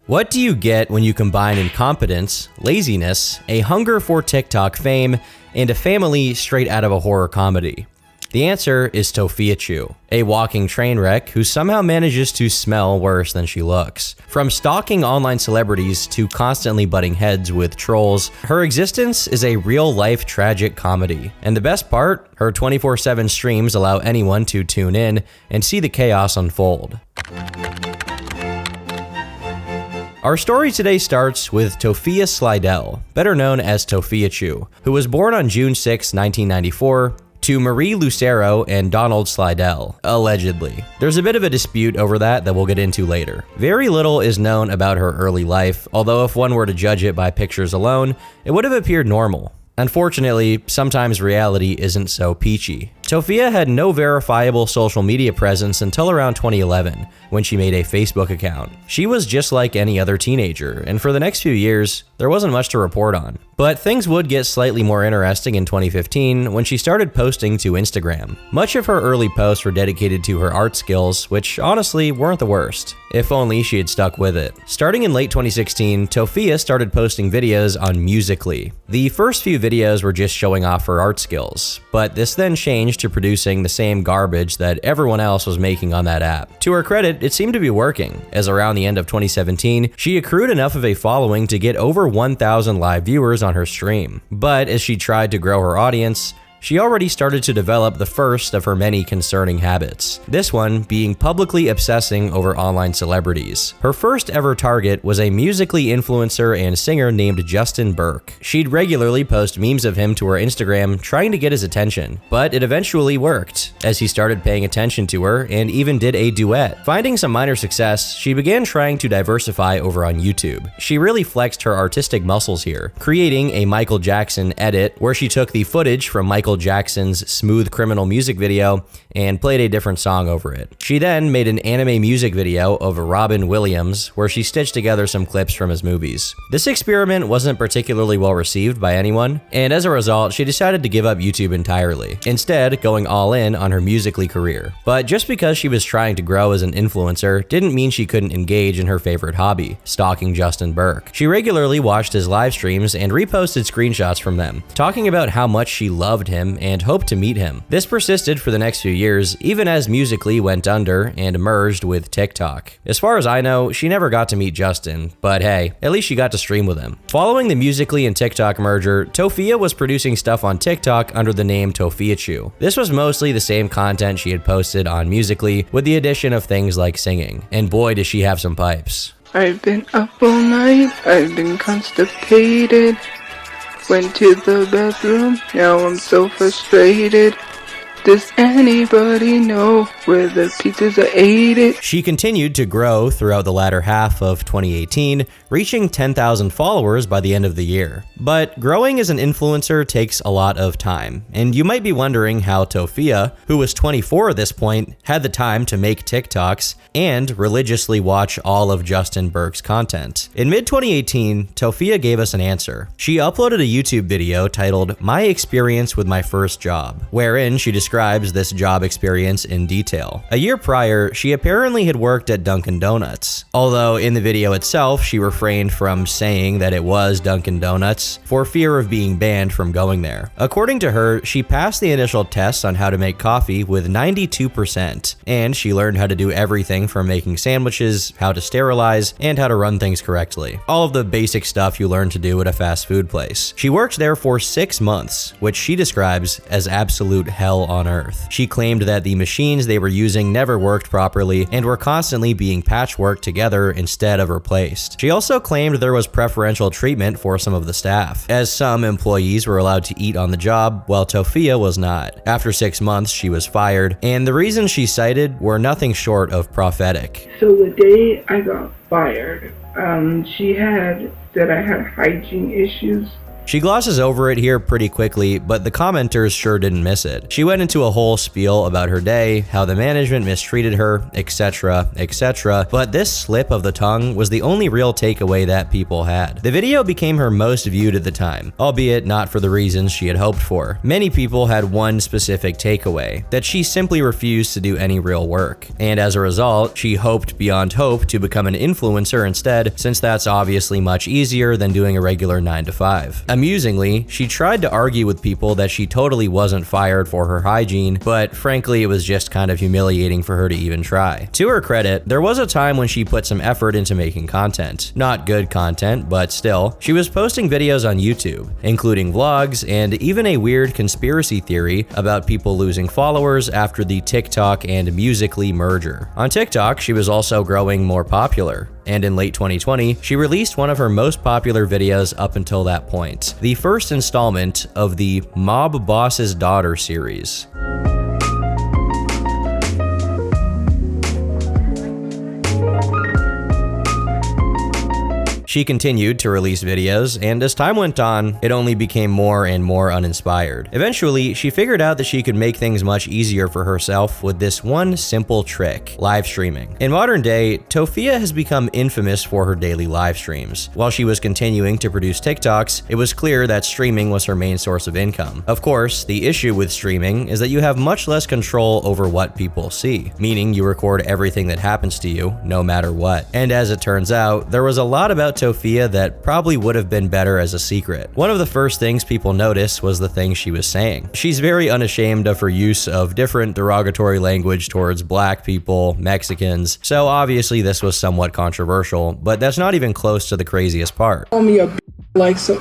What do you get when you combine incompetence, laziness, a hunger for TikTok fame, and a family straight out of a horror comedy? The answer is Tophiachu, a walking train wreck who somehow manages to smell worse than she looks. From stalking online celebrities to constantly butting heads with trolls, her existence is a real-life tragic comedy. And the best part? Her 24/7 streams allow anyone to tune in and see the chaos unfold. Our story today starts with Tophia Slidell, better known as Tophiachu, who was born on June 6, 1994, to Marie Lucero and Donald Slidell, allegedly. There's a bit of a dispute over that we'll get into later. Very little is known about her early life, although if one were to judge it by pictures alone, it would have appeared normal. Unfortunately, sometimes reality isn't so peachy. Tophia had no verifiable social media presence until around 2011, when she made a Facebook account. She was just like any other teenager, and for the next few years, there wasn't much to report on. But things would get slightly more interesting in 2015 when she started posting to Instagram. Much of her early posts were dedicated to her art skills, which honestly weren't the worst. If only she had stuck with it. Starting in late 2016, Tophia started posting videos on Musical.ly. The first few videos were just showing off her art skills, but this then changed to producing the same garbage that everyone else was making on that app. To her credit, it seemed to be working, as around the end of 2017, she accrued enough of a following to get over 1,000 live viewers on her stream. But as she tried to grow her audience, she already started to develop the first of her many concerning habits. This one being publicly obsessing over online celebrities. Her first ever target was a Musical.ly influencer and singer named Justin Burke. She'd regularly post memes of him to her Instagram trying to get his attention, but it eventually worked, as he started paying attention to her and even did a duet. Finding some minor success, she began trying to diversify over on YouTube. She really flexed her artistic muscles here, creating a Michael Jackson edit where she took the footage from Michael Jackson's Smooth Criminal music video and played a different song over it. She then made an anime music video of Robin Williams where she stitched together some clips from his movies. This experiment wasn't particularly well received by anyone, and as a result, she decided to give up YouTube entirely, instead going all in on her Musical.ly career. But just because she was trying to grow as an influencer didn't mean she couldn't engage in her favorite hobby, stalking Justin Burke. She regularly watched his live streams and reposted screenshots from them, talking about how much she loved him and hoped to meet him. This persisted for the next few years, even as Musical.ly went under and merged with TikTok. As far as I know, she never got to meet Justin, but hey, at least she got to stream with him. Following the Musical.ly and TikTok merger, Tophia was producing stuff on TikTok under the name Tophiachu. This was mostly the same content she had posted on Musical.ly, with the addition of things like singing. And boy, does she have some pipes. I've been up all night, I've been constipated. Went to the bathroom, now I'm so frustrated. Does anybody know where the pizzas I ate it? She continued to grow throughout the latter half of 2018, reaching 10,000 followers by the end of the year. But growing as an influencer takes a lot of time, and you might be wondering how Tophia, who was 24 at this point, had the time to make TikToks and religiously watch all of Justin Burke's content. In mid-2018, Tophia gave us an answer. She uploaded a YouTube video titled "My Experience with My First Job," wherein she describes this job experience in detail. A year prior, she apparently had worked at Dunkin' Donuts, although in the video itself, she refrained from saying that it was Dunkin' Donuts for fear of being banned from going there. According to her, she passed the initial tests on how to make coffee with 92%, and she learned how to do everything from making sandwiches, how to sterilize, and how to run things correctly. All of the basic stuff you learn to do at a fast food place. She worked there for 6 months, which she describes as absolute hell on earth. She claimed that the machines they were using never worked properly and were constantly being patchworked together instead of replaced. She also claimed there was preferential treatment for some of the staff, as some employees were allowed to eat on the job while Tophia was not. After 6 months, she was fired, and the reasons she cited were nothing short of prophetic. So the day I got fired, she had said I had hygiene issues She glosses over it here pretty quickly, but the commenters sure didn't miss it. She went into a whole spiel about her day, how the management mistreated her, etc, etc, but this slip of the tongue was the only real takeaway that people had. The video became her most viewed at the time, albeit not for the reasons she had hoped for. Many people had one specific takeaway, that she simply refused to do any real work, and as a result, she hoped beyond hope to become an influencer instead, since that's obviously much easier than doing a regular 9 to 5. Amusingly, she tried to argue with people that she totally wasn't fired for her hygiene, but frankly it was just kind of humiliating for her to even try. To her credit, there was a time when she put some effort into making content. Not good content, but still. She was posting videos on YouTube, including vlogs and even a weird conspiracy theory about people losing followers after the TikTok and Musical.ly merger. On TikTok, she was also growing more popular, and in late 2020, she released one of her most popular videos up until that point, the first installment of the Mob Boss's Daughter series. She continued to release videos, and as time went on, it only became more and more uninspired. Eventually, she figured out that she could make things much easier for herself with this one simple trick: live streaming. In modern day, Tophia has become infamous for her daily live streams. While she was continuing to produce TikToks, it was clear that streaming was her main source of income. Of course, the issue with streaming is that you have much less control over what people see, meaning you record everything that happens to you, no matter what. And as it turns out, there was a lot about Tophia that probably would have been better as a secret. One of the first things people noticed was the things she was saying. She's very unashamed of her use of different derogatory language towards black people, Mexicans, so obviously this was somewhat controversial, but that's not even close to the craziest part. Call me a like so.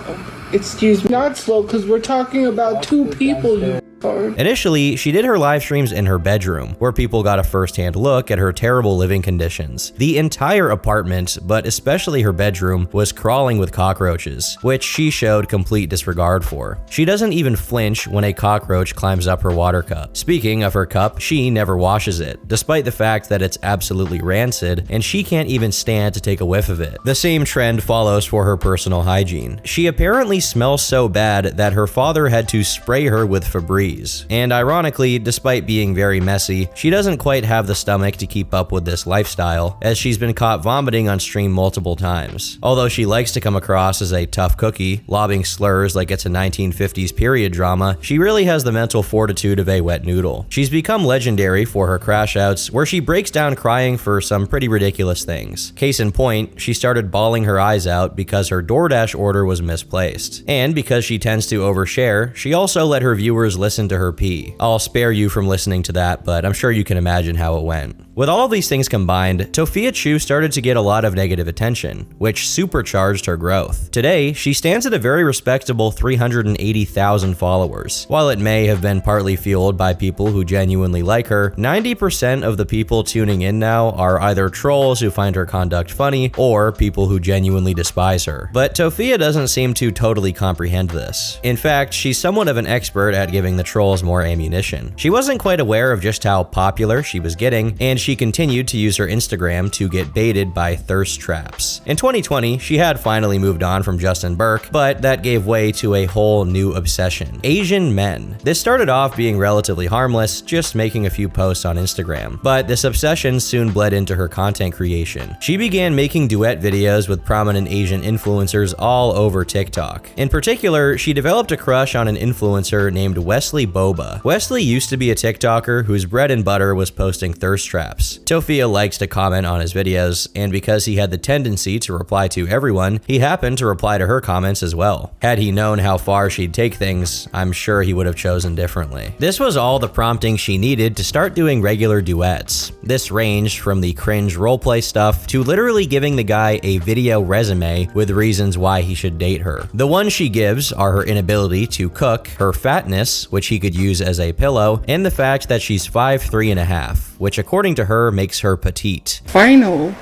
Excuse me, not slow, because we're talking about two people, you card. Initially, she did her live streams in her bedroom, where people got a first-hand look at her terrible living conditions. The entire apartment, but especially her bedroom, was crawling with cockroaches, which she showed complete disregard for. She doesn't even flinch when a cockroach climbs up her water cup. Speaking of her cup, she never washes it, despite the fact that it's absolutely rancid, and she can't even stand to take a whiff of it. The same trend follows for her personal hygiene. She apparently smells so bad that her father had to spray her with Febreze. And ironically, despite being very messy, she doesn't quite have the stomach to keep up with this lifestyle, as she's been caught vomiting on stream multiple times. Although she likes to come across as a tough cookie, lobbing slurs like it's a 1950s period drama, she really has the mental fortitude of a wet noodle. She's become legendary for her crash outs, where she breaks down crying for some pretty ridiculous things. Case in point, she started bawling her eyes out because her DoorDash order was misplaced. And because she tends to overshare, she also let her viewers listen to her pee. I'll spare you from listening to that, but I'm sure you can imagine how it went. With all of these things combined, Tophiachu started to get a lot of negative attention, which supercharged her growth. Today, she stands at a very respectable 380,000 followers. While it may have been partly fueled by people who genuinely like her, 90% of the people tuning in now are either trolls who find her conduct funny, or people who genuinely despise her. But Tophia doesn't seem to totally comprehend this. In fact, she's somewhat of an expert at giving the trolls more ammunition. She wasn't quite aware of just how popular she was getting, and she continued to use her Instagram to get baited by thirst traps. In 2020, she had finally moved on from Justin Burke, but that gave way to a whole new obsession: Asian men. This started off being relatively harmless, just making a few posts on Instagram, but this obsession soon bled into her content creation. She began making duet videos with prominent Asian influencers all over TikTok. In particular, she developed a crush on an influencer named Wesley Boba. Wesley used to be a TikToker whose bread and butter was posting thirst traps. Tophia likes to comment on his videos, and because he had the tendency to reply to everyone, he happened to reply to her comments as well. Had he known how far she'd take things, I'm sure he would have chosen differently. This was all the prompting she needed to start doing regular duets. This ranged from the cringe roleplay stuff to literally giving the guy a video resume with reasons why he should date her. The ones she gives are her inability to cook, her fatness, which he could use as a pillow, and the fact that she's 5'3.5", which according to her makes her petite. Final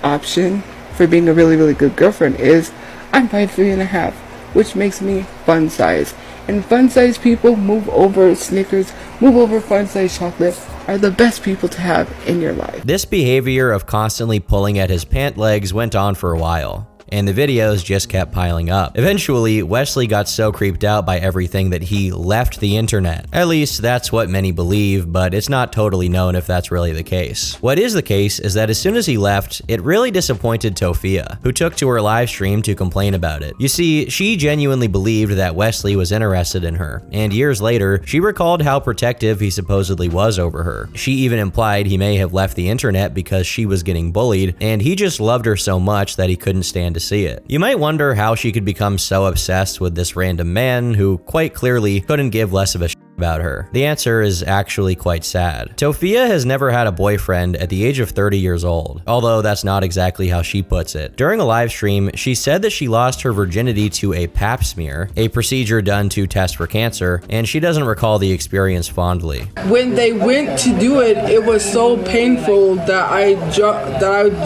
option for being a really, really good girlfriend is I'm 5'3.5", which makes me fun size. And fun size people move over Snickers, move over fun size chocolate, are the best people to have in your life. This behavior of constantly pulling at his pant legs went on for a while. and the videos just kept piling up. Eventually, Wesley got so creeped out by everything that he left the internet. At least that's what many believe, but it's not totally known if that's really the case. What is the case is that as soon as he left, it really disappointed Tophia, who took to her live stream to complain about it. You see, she genuinely believed that Wesley was interested in her, and years later, she recalled how protective he supposedly was over her. She even implied he may have left the internet because she was getting bullied, and he just loved her so much that he couldn't stand to see it. You might wonder how she could become so obsessed with this random man who quite clearly couldn't give less of a shit about her. The answer is actually quite sad. Tophia has never had a boyfriend at the age of 30 years old, although that's not exactly how she puts it. During a live stream, she said that she lost her virginity to a pap smear, a procedure done to test for cancer, and she doesn't recall the experience fondly. When they went to do it, it was so painful that I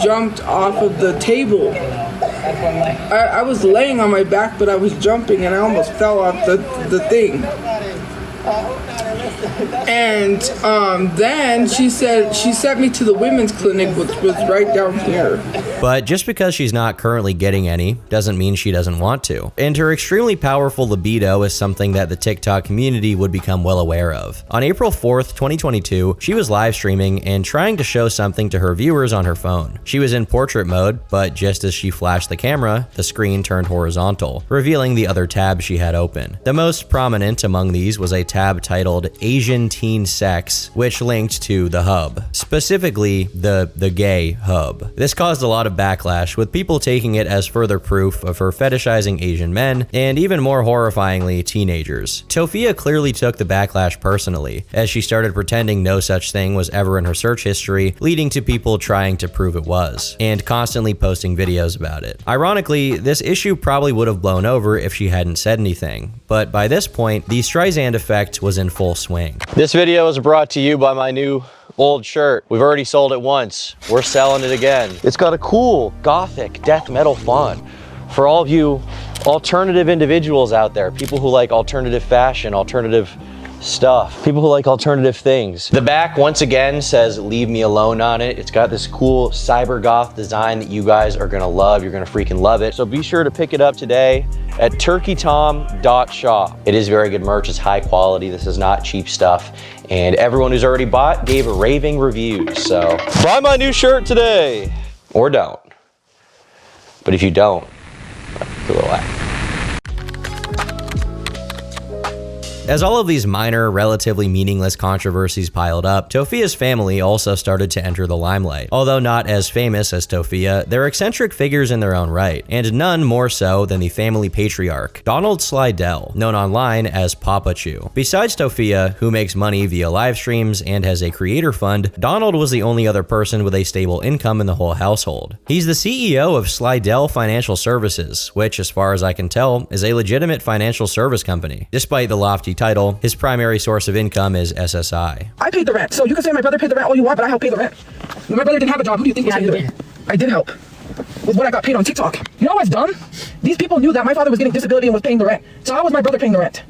jumped off of the table. I was laying on my back, but I was jumping and I almost fell off the thing. And then she sent me to the women's clinic, which was right down here. But just because she's not currently getting any doesn't mean she doesn't want to. And her extremely powerful libido is something that the TikTok community would become well aware of. On April 4th, 2022, she was live streaming and trying to show something to her viewers on her phone. She was in portrait mode, but just as she flashed the camera, the screen turned horizontal, revealing the other tabs she had open. The most prominent among these was a tab titled Asian Teen Sex, which linked to the hub, specifically the gay hub. This caused a lot of backlash, with people taking it as further proof of her fetishizing Asian men, and even more horrifyingly, teenagers. Tophia clearly took the backlash personally, as she started pretending no such thing was ever in her search history, leading to people trying to prove it was, and constantly posting videos about it. Ironically, this issue probably would have blown over if she hadn't said anything, but by this point, the Streisand effect was in full swing. This video is brought to you by my new old shirt. We've already sold it once. We're selling it again. It's got a cool gothic death metal font for all of you alternative individuals out there, people who like alternative fashion, alternative stuff, people who like alternative things. The back once again says "Leave Me Alone" on it. It's got this cool cyber goth design that you guys are gonna love. You're gonna freaking love it. So be sure to pick it up today at turkeytom.shop. It is very good merch. It's high quality. This is not cheap stuff. And everyone who's already bought gave raving reviews. So buy my new shirt today, or don't. But if you don't, relax. As all of these minor, relatively meaningless controversies piled up, Tophia's family also started to enter the limelight. Although not as famous as Tophia, they're eccentric figures in their own right, and none more so than the family patriarch, Donald Slidell, known online as Tophiachu. Besides Tophia, who makes money via live streams and has a creator fund, Donald was the only other person with a stable income in the whole household. He's the CEO of Slidell Financial Services, which, as far as I can tell, is a legitimate financial service company. Despite the lofty title, his primary source of income is SSI. I paid the rent, so you can say my brother paid the rent all you want, but I helped pay the rent. When my brother didn't have a job, who do you think was paying the rent? I did help with what I got paid on TikTok. You know what's done? These people knew that my father was getting disability and was paying the rent. So how was my brother paying the rent?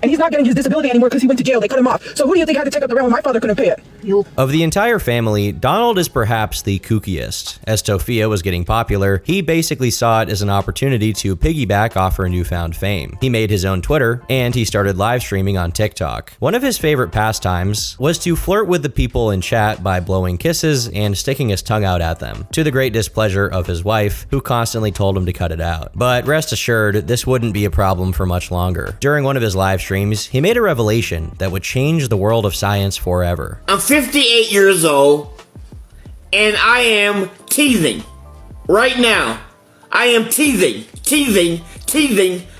And he's not getting his disability anymore because he went to jail. They cut him off. So who do you think had to take up the rent when my father couldn't pay it? You. Of the entire family, Donald is perhaps the kookiest. As Tophia was getting popular, he basically saw it as an opportunity to piggyback off her newfound fame. He made his own Twitter, and he started live streaming on TikTok. One of his favorite pastimes was to flirt with the people in chat by blowing kisses and sticking his tongue out at them, to the great displeasure of his wife, who constantly told him to cut it out. But rest assured, this wouldn't be a problem for much longer. During one of his live streams, he made a revelation that would change the world of science forever. I'm 58 years old, and I am teething. Right now, I am teething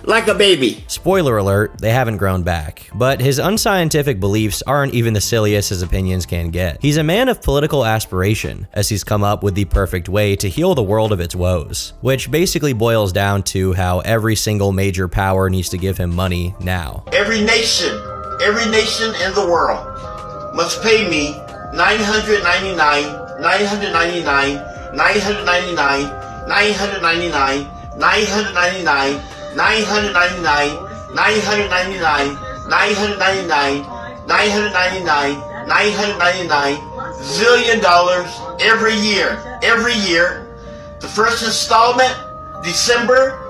like a baby. Spoiler alert, they haven't grown back. But his unscientific beliefs aren't even the silliest his opinions can get. He's a man of political aspiration, as he's come up with the perfect way to heal the world of its woes, which basically boils down to how every single major power needs to give him money now. Every nation in the world must pay me $999 zillion every year. The first installment December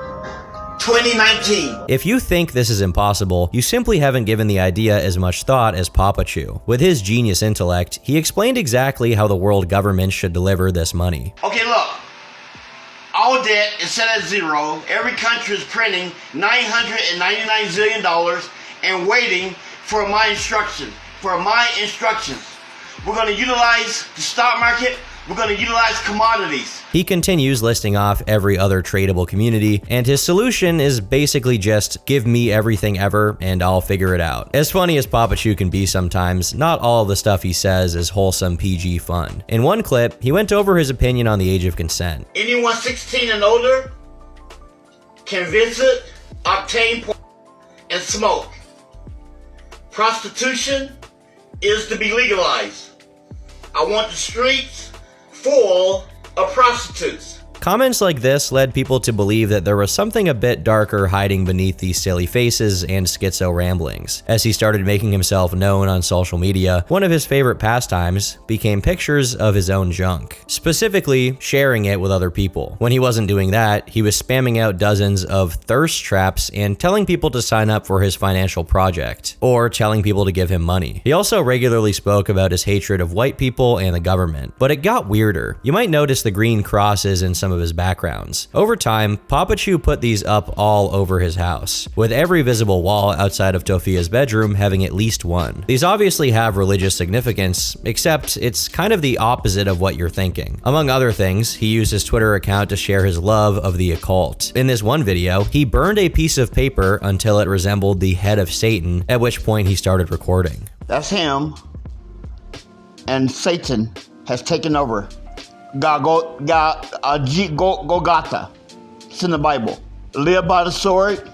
2019. If you think this is impossible, you simply haven't given the idea as much thought as Tophiachu. With his genius intellect, he explained exactly how the world government should deliver this money. Okay, look. All debt is set at zero. Every country is printing $999 zillion and waiting for my instructions. We're going to utilize the stock market. We're going to utilize commodities. He continues listing off every other tradable community, and his solution is basically just give me everything ever and I'll figure it out. As funny as Tophiachu can be sometimes, not all of the stuff he says is wholesome PG fun. In one clip, he went over his opinion on the age of consent. Anyone 16 and older can visit, obtain, and smoke. Prostitution is to be legalized. I want the streets full of prostitutes. Comments like this led people to believe that there was something a bit darker hiding beneath these silly faces and schizo ramblings. As he started making himself known on social media, one of his favorite pastimes became pictures of his own junk, specifically sharing it with other people. When he wasn't doing that, he was spamming out dozens of thirst traps and telling people to sign up for his financial project, or telling people to give him money. He also regularly spoke about his hatred of white people and the government, but it got weirder. You might notice the green crosses in some of his backgrounds. Over time, Tophiachu put these up all over his house, with every visible wall outside of Tophia's bedroom having at least one. These obviously have religious significance, except it's kind of the opposite of what you're thinking. Among other things, he used his Twitter account to share his love of the occult. In this one video, he burned a piece of paper until it resembled the head of Satan, at which point he started recording. That's him, and Satan has taken over. Golgotha. It's in the Bible. Live by the sword,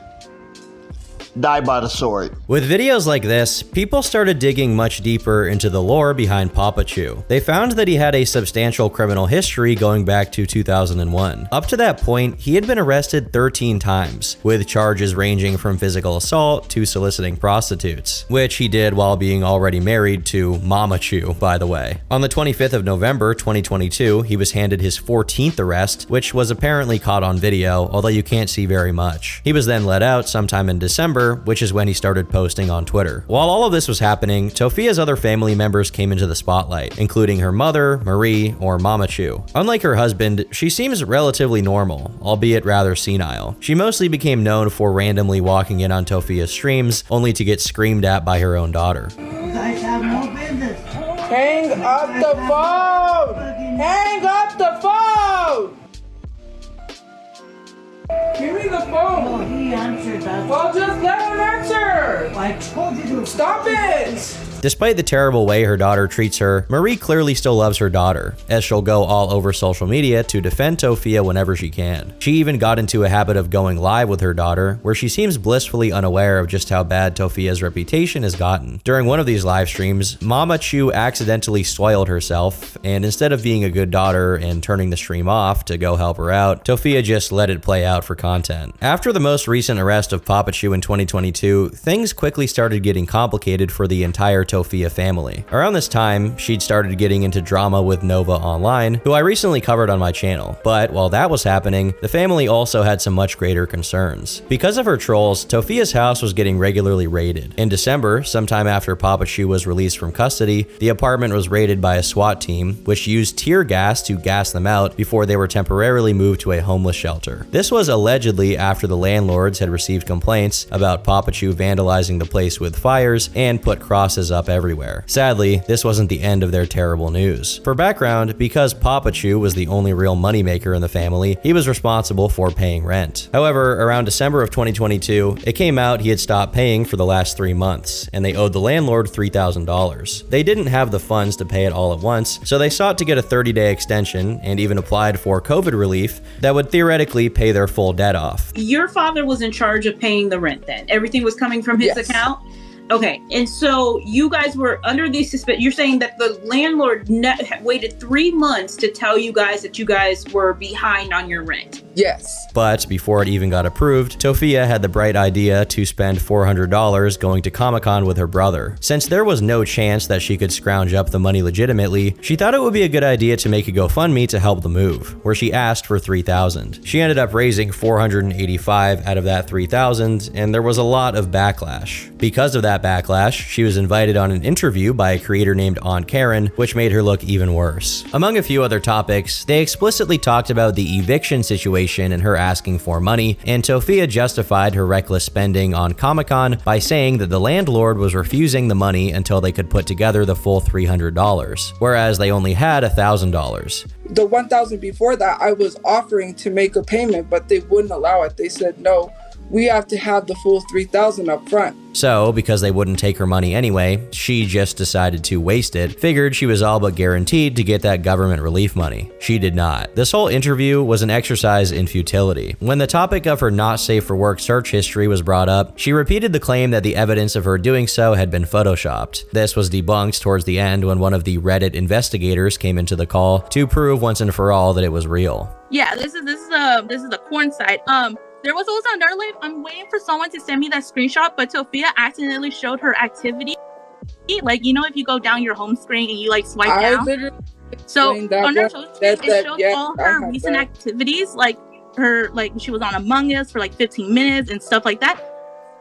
die by the sword. With videos like this, people started digging much deeper into the lore behind Tophiachu. They found that he had a substantial criminal history going back to 2001. Up to that point, he had been arrested 13 times, with charges ranging from physical assault to soliciting prostitutes, which he did while being already married to Mama Chu, by the way. On the 25th of November 2022, he was handed his 14th arrest, which was apparently caught on video, although you can't see very much. He was then let out sometime in December, which is when he started posting on Twitter. While all of this was happening, Tophia's other family members came into the spotlight, including her mother, Marie, or Mama Chu. Unlike her husband, she seems relatively normal, albeit rather senile. She mostly became known for randomly walking in on Tophia's streams, only to get screamed at by her own daughter. You guys have no business. Hang up the phone! Hang up the phone! Give me the Oh, phone! he answered that. Well, just let him answer! I told you to. Stop it! Despite the terrible way her daughter treats her, Marie clearly still loves her daughter, as she'll go all over social media to defend Tophia whenever she can. She even got into a habit of going live with her daughter, where she seems blissfully unaware of just how bad Tophia's reputation has gotten. During one of these live streams, Mama Chu accidentally soiled herself, and instead of being a good daughter and turning the stream off to go help her out, Tophia just let it play out for content. After the most recent arrest of Tophiachu in 2022, things quickly started getting complicated for the entire Tophia family. Around this time, she'd started getting into drama with Nova Online, who I recently covered on my channel. But while that was happening, the family also had some much greater concerns. Because of her trolls, Tophia's house was getting regularly raided. In December, sometime after Tophiachu was released from custody, the apartment was raided by a SWAT team, which used tear gas to gas them out before they were temporarily moved to a homeless shelter. This was allegedly after the landlords had received complaints about Tophiachu vandalizing the place with fires and put crosses up everywhere. Sadly, this wasn't the end of their terrible news. For background, because Tophiachu was the only real moneymaker in the family, he was responsible for paying rent. However, around December of 2022, it came out he had stopped paying for the last 3 months, and they owed the landlord $3,000. They didn't have the funds to pay it all at once, so they sought to get a 30-day extension and even applied for COVID relief that would theoretically pay their full debt off. Your father was in charge of paying the rent then? Everything was coming from his Yes. account? Okay, and so you guys were under the suspicion. You're saying that the landlord waited 3 months to tell you guys that you guys were behind on your rent. Yes. But before it even got approved, Tophia had the bright idea to spend $400 going to Comic-Con with her brother. Since there was no chance that she could scrounge up the money legitimately, she thought it would be a good idea to make a GoFundMe to help the move, where she asked for $3,000. She ended up raising $485 out of that $3,000, and there was a lot of backlash. Because of that backlash, she was invited on an interview by a creator named Aunt Karen, which made her look even worse. Among a few other topics, they explicitly talked about the eviction situation and her asking for money, and Tophia justified her reckless spending on Comic-Con by saying that the landlord was refusing the money until they could put together the full $300, whereas they only had $1,000. The 1,000 before that, I was offering to make a payment, but they wouldn't allow it. They said, no, we have to have the full 3,000 up front. So, because they wouldn't take her money anyway, she just decided to waste it, figured she was all but guaranteed to get that government relief money. She did not. This whole interview was an exercise in futility. When the topic of her not safe for work search history was brought up, she repeated the claim that the evidence of her doing so had been photoshopped. This was debunked towards the end when one of the Reddit investigators came into the call to prove once and for all that it was real. Yeah, this is the corn side. There was also another live. I'm waiting for someone to send me that screenshot, but Tophia accidentally showed her activity. Like, you know, if you go down your home screen and you like swipe down. So on her social it shows all her recent activities, like her, like she was on Among Us for like 15 minutes and stuff like that.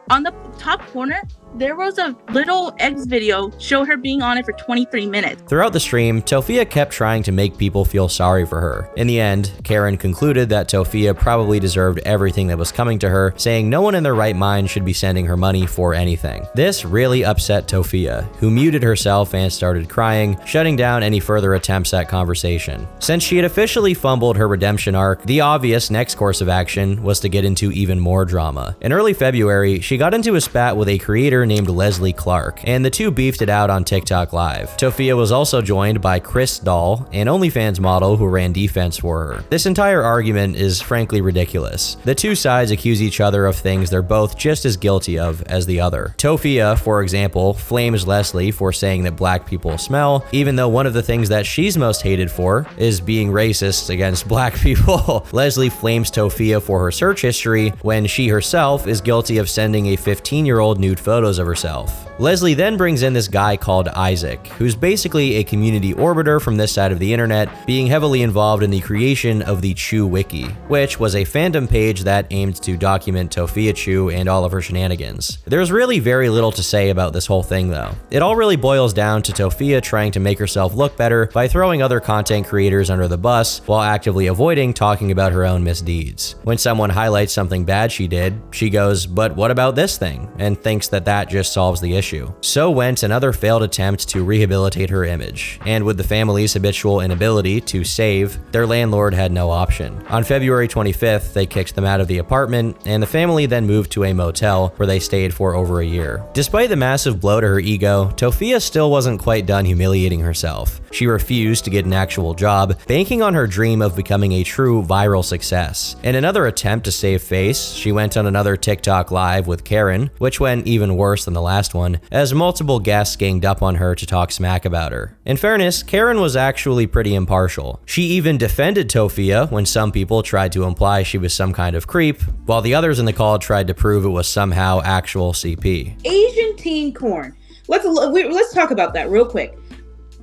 On the top corner, there was a little X video showed her being on it for 23 minutes. Throughout the stream, Tophia kept trying to make people feel sorry for her. In the end, Karen concluded that Tophia probably deserved everything that was coming to her, saying no one in their right mind should be sending her money for anything. This really upset Tophia, who muted herself and started crying, shutting down any further attempts at conversation. Since she had officially fumbled her redemption arc, the obvious next course of action was to get into even more drama. In early February, she got into a spat with a creator named Leslie Clark, and the two beefed it out on TikTok Live. Tophia was also joined by Chris Doll, an OnlyFans model who ran defense for her. This entire argument is frankly ridiculous. The two sides accuse each other of things they're both just as guilty of as the other. Tophia, for example, flames Leslie for saying that black people smell, even though one of the things that she's most hated for is being racist against black people. Leslie flames Tophia for her search history when she herself is guilty of sending a 15-year-old nude photos of herself. Leslie then brings in this guy called Isaac, who's basically a community orbiter from this side of the internet, being heavily involved in the creation of the Chu Wiki, which was a fandom page that aimed to document Tophiachu and all of her shenanigans. There's really very little to say about this whole thing though. It all really boils down to Tophia trying to make herself look better by throwing other content creators under the bus while actively avoiding talking about her own misdeeds. When someone highlights something bad she did, she goes, "But what about this thing?" and thinks that just solves the issue. So went another failed attempt to rehabilitate her image, and with the family's habitual inability to save, their landlord had no option. On February 25th, they kicked them out of the apartment, and the family then moved to a motel where they stayed for over a year. Despite the massive blow to her ego, Tophia still wasn't quite done humiliating herself. She refused to get an actual job, banking on her dream of becoming a true viral success. In another attempt to save face, she went on another TikTok Live with Karen, which went even worse than the last one, as multiple guests ganged up on her to talk smack about her. In fairness, Karen was actually pretty impartial. She even defended Tophia when some people tried to imply she was some kind of creep, while the others in the call tried to prove it was somehow actual CP. Asian teen corn. Let's talk about that real quick.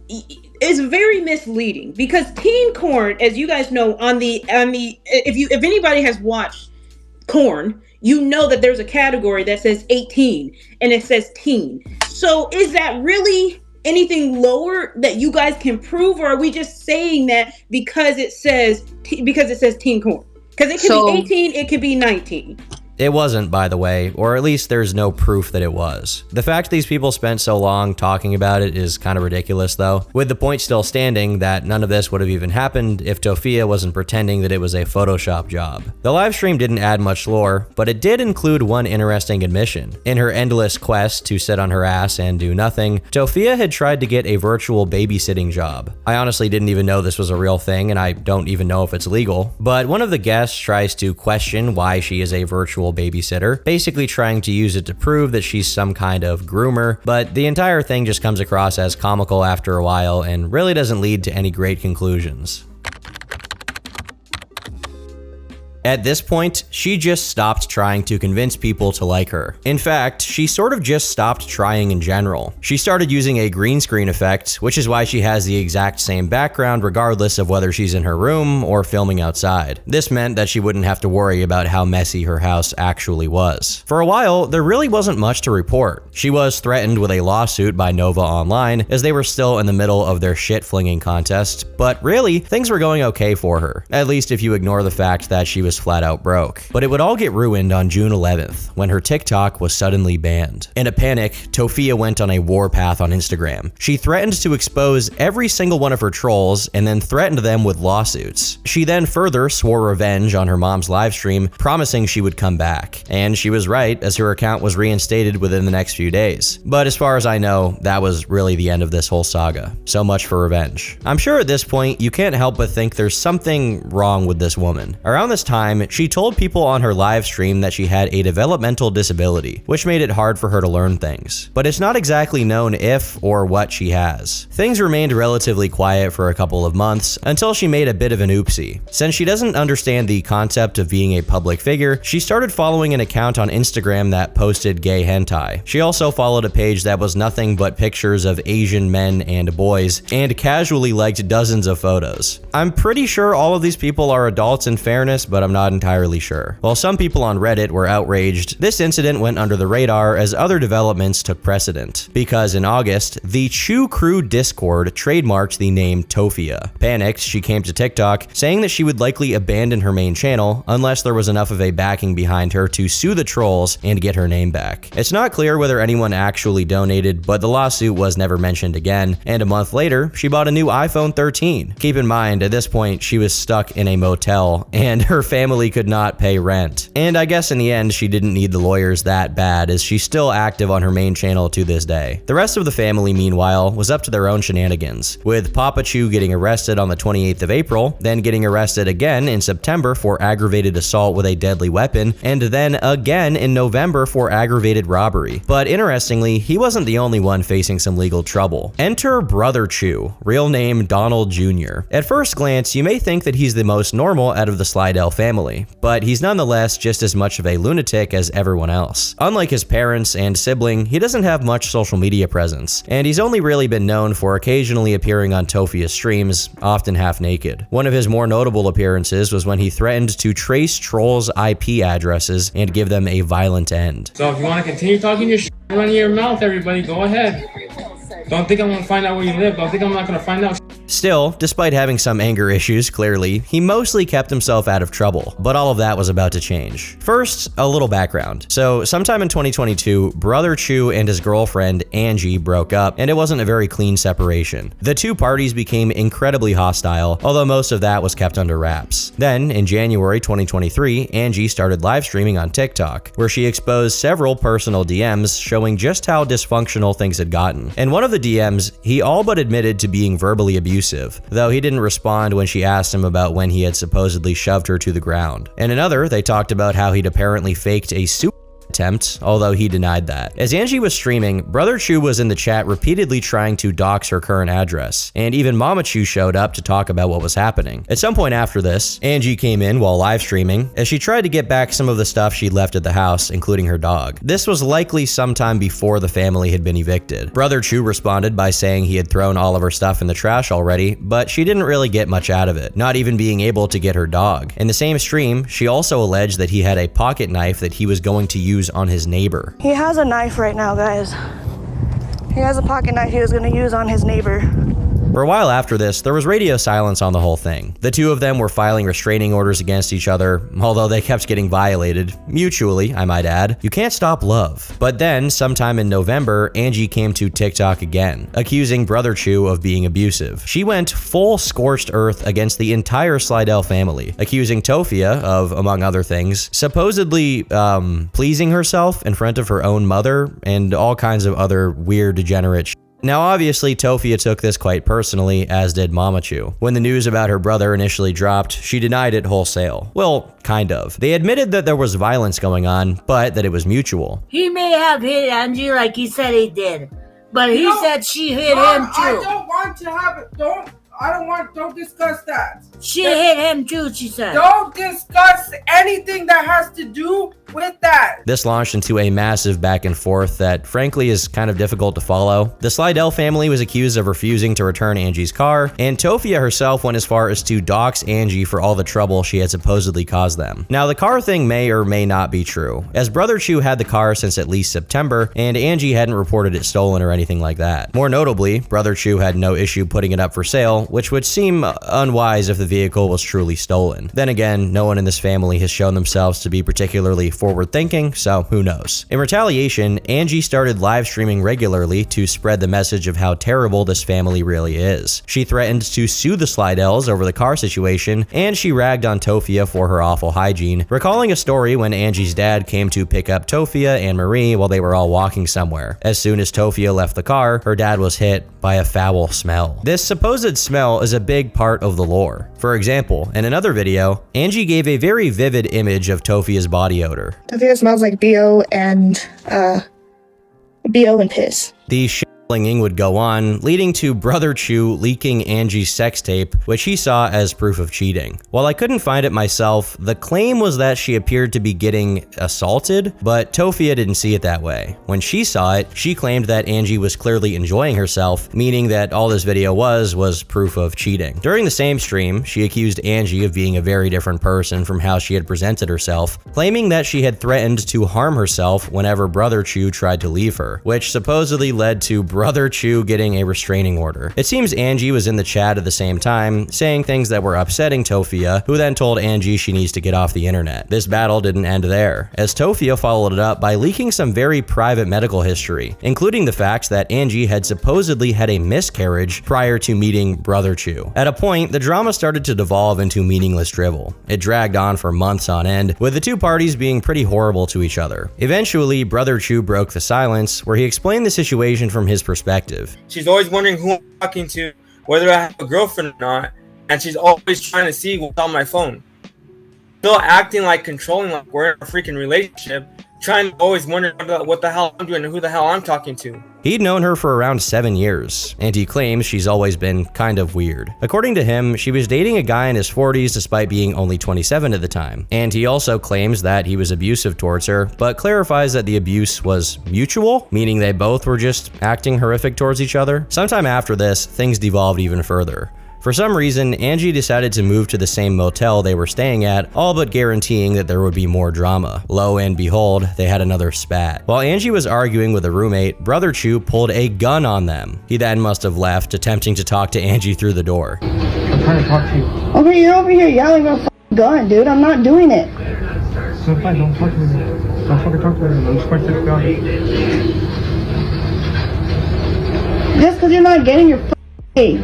It's very misleading because teen corn, as you guys know, if anybody has watched corn, you know that there's a category that says 18 and it says teen. So is that really anything lower that you guys can prove, or are we just saying that because it says teen corn? Because it could be 18, it could be 19. It wasn't, by the way, or at least there's no proof that it was. The fact these people spent so long talking about it is kind of ridiculous though, with the point still standing that none of this would have even happened if Tophia wasn't pretending that it was a Photoshop job. The livestream didn't add much lore, but it did include one interesting admission. In her endless quest to sit on her ass and do nothing, Tophia had tried to get a virtual babysitting job. I honestly didn't even know this was a real thing, and I don't even know if it's legal, but one of the guests tries to question why she is a virtual unreliable babysitter, basically trying to use it to prove that she's some kind of groomer, but the entire thing just comes across as comical after a while and really doesn't lead to any great conclusions. At this point, she just stopped trying to convince people to like her. In fact, she sort of just stopped trying in general. She started using a green screen effect, which is why she has the exact same background regardless of whether she's in her room or filming outside. This meant that she wouldn't have to worry about how messy her house actually was. For a while, there really wasn't much to report. She was threatened with a lawsuit by Nova Online as they were still in the middle of their shit-flinging contest, but really, things were going okay for her, at least if you ignore the fact that she was flat out broke. But it would all get ruined on June 11th when her TikTok was suddenly banned. In a panic, Tophia went on a warpath on Instagram. She threatened to expose every single one of her trolls and then threatened them with lawsuits. She then further swore revenge on her mom's livestream, promising she would come back. And she was right, as her account was reinstated within the next few days. But as far as I know, that was really the end of this whole saga. So much for revenge. I'm sure at this point, you can't help but think there's something wrong with this woman. Around this time, she told people on her live stream that she had a developmental disability, which made it hard for her to learn things. But it's not exactly known if or what she has. Things remained relatively quiet for a couple of months until she made a bit of an oopsie. Since she doesn't understand the concept of being a public figure, she started following an account on Instagram that posted gay hentai. She also followed a page that was nothing but pictures of Asian men and boys, and casually liked dozens of photos. I'm pretty sure all of these people are adults in fairness, but I'm not entirely sure. While some people on Reddit were outraged, this incident went under the radar as other developments took precedent. Because in August, the Chu Crew Discord trademarked the name Tophia. Panicked, she came to TikTok, saying that she would likely abandon her main channel unless there was enough of a backing behind her to sue the trolls and get her name back. It's not clear whether anyone actually donated, but the lawsuit was never mentioned again, and a month later, she bought a new iPhone 13. Keep in mind, at this point, she was stuck in a motel, and her family could not pay rent. And I guess in the end, she didn't need the lawyers that bad, as she's still active on her main channel to this day. The rest of the family, meanwhile, was up to their own shenanigans, with Tophiachu getting arrested on the 28th of April, then getting arrested again in September for aggravated assault with a deadly weapon, and then again in November for aggravated robbery. But interestingly, he wasn't the only one facing some legal trouble. Enter Brother Chu, real name Donald Jr. At first glance, you may think that he's the most normal out of the Slidell family, but he's nonetheless just as much of a lunatic as everyone else. Unlike his parents and sibling, he doesn't have much social media presence, and he's only really been known for occasionally appearing on Tophia's streams, often half naked. One of his more notable appearances was when he threatened to trace trolls' IP addresses and give them a violent end. So if you want to continue talking your shit, running your mouth, everybody, go ahead. Don't think I'm gonna find out where you live. Don't think I'm not gonna find out. Still, despite having some anger issues, clearly, he mostly kept himself out of trouble, but all of that was about to change. First, a little background. So, sometime in 2022, Brother Chu and his girlfriend, Angie, broke up, and it wasn't a very clean separation. The two parties became incredibly hostile, although most of that was kept under wraps. Then, in January 2023, Angie started live streaming on TikTok, where she exposed several personal DMs showing just how dysfunctional things had gotten. In one of the DMs, he all but admitted to being verbally abusive, though he didn't respond when she asked him about when he had supposedly shoved her to the ground. In another, they talked about how he'd apparently faked a suicide attempt, although he denied that. As Angie was streaming, Brother Chu was in the chat repeatedly trying to dox her current address, and even Mama Chu showed up to talk about what was happening. At some point after this, Angie came in while live streaming, as she tried to get back some of the stuff she'd left at the house, including her dog. This was likely sometime before the family had been evicted. Brother Chu responded by saying he had thrown all of her stuff in the trash already, but she didn't really get much out of it, not even being able to get her dog. In the same stream, she also alleged that he had a pocket knife that he was going to use on his neighbor. He has a knife right now, guys. He has a pocket knife he was going to use on his neighbor. For a while after this, there was radio silence on the whole thing. The two of them were filing restraining orders against each other, although they kept getting violated, mutually, I might add. You can't stop love. But then, sometime in November, Angie came to TikTok again, accusing Brother Chu of being abusive. She went full scorched earth against the entire Slidell family, accusing Tophia of, among other things, supposedly pleasing herself in front of her own mother and all kinds of other weird, degenerate shit. Now obviously Tophia took this quite personally, as did Mamachu. When the news about her brother initially dropped, she denied it wholesale. Well, kind of. They admitted that there was violence going on, but that it was mutual. He may have hit Angie like he said he did, but he said she hit him too. I don't want to have it. Don't discuss that. She hit him too, she said. Don't discuss anything that has to do with that. This launched into a massive back and forth that frankly is kind of difficult to follow. The Slidell family was accused of refusing to return Angie's car, and Tophia herself went as far as to dox Angie for all the trouble she had supposedly caused them. Now the car thing may or may not be true, as Brother Chu had the car since at least September, and Angie hadn't reported it stolen or anything like that. More notably, Brother Chu had no issue putting it up for sale, which would seem unwise if the vehicle was truly stolen. Then again, no one in this family has shown themselves to be particularly forward-thinking, so who knows. In retaliation, Angie started live streaming regularly to spread the message of how terrible this family really is. She threatened to sue the Slidells over the car situation, and she ragged on Tophia for her awful hygiene, recalling a story when Angie's dad came to pick up Tophia and Marie while they were all walking somewhere. As soon as Tophia left the car, her dad was hit by a foul smell. This supposed smell is a big part of the lore. For example, in another video, Angie gave a very vivid image of Tophia's body odor. Tophia smells like BO and piss. The slinging would go on, leading to Brother Chu leaking Angie's sex tape, which he saw as proof of cheating. While I couldn't find it myself, the claim was that she appeared to be getting assaulted, but Tophia didn't see it that way. When she saw it, she claimed that Angie was clearly enjoying herself, meaning that all this video was proof of cheating. During the same stream, she accused Angie of being a very different person from how she had presented herself, claiming that she had threatened to harm herself whenever Brother Chu tried to leave her, which supposedly led to Brother Chu getting a restraining order. It seems Angie was in the chat at the same time, saying things that were upsetting Tophia, who then told Angie she needs to get off the internet. This battle didn't end there, as Tophia followed it up by leaking some very private medical history, including the fact that Angie had supposedly had a miscarriage prior to meeting Brother Chu. At a point, the drama started to devolve into meaningless drivel. It dragged on for months on end, with the two parties being pretty horrible to each other. Eventually, Brother Chu broke the silence, where he explained the situation from his perspective. She's always wondering who I'm talking to, whether I have a girlfriend or not, and she's always trying to see what's on my phone. Still acting like controlling, like we're in a freaking relationship, trying to always wonder what the hell I'm doing and who the hell I'm talking to. He'd known her for around 7 years, and he claims she's always been kind of weird. According to him, she was dating a guy in his 40s despite being only 27 at the time, and he also claims that he was abusive towards her, but clarifies that the abuse was mutual, meaning they both were just acting horrific towards each other. Sometime after this, things devolved even further. For some reason, Angie decided to move to the same motel they were staying at, all but guaranteeing that there would be more drama. Lo and behold, they had another spat. While Angie was arguing with a roommate, Brother Chu pulled a gun on them. He then must have left, attempting to talk to Angie through the door. I'm trying to talk to you. Okay, you're over here yelling a gun, dude. I'm not doing it. So fine, don't talk to me. Don't fucking talk to me. I'm just going to the gun. Just because you're not getting your pay.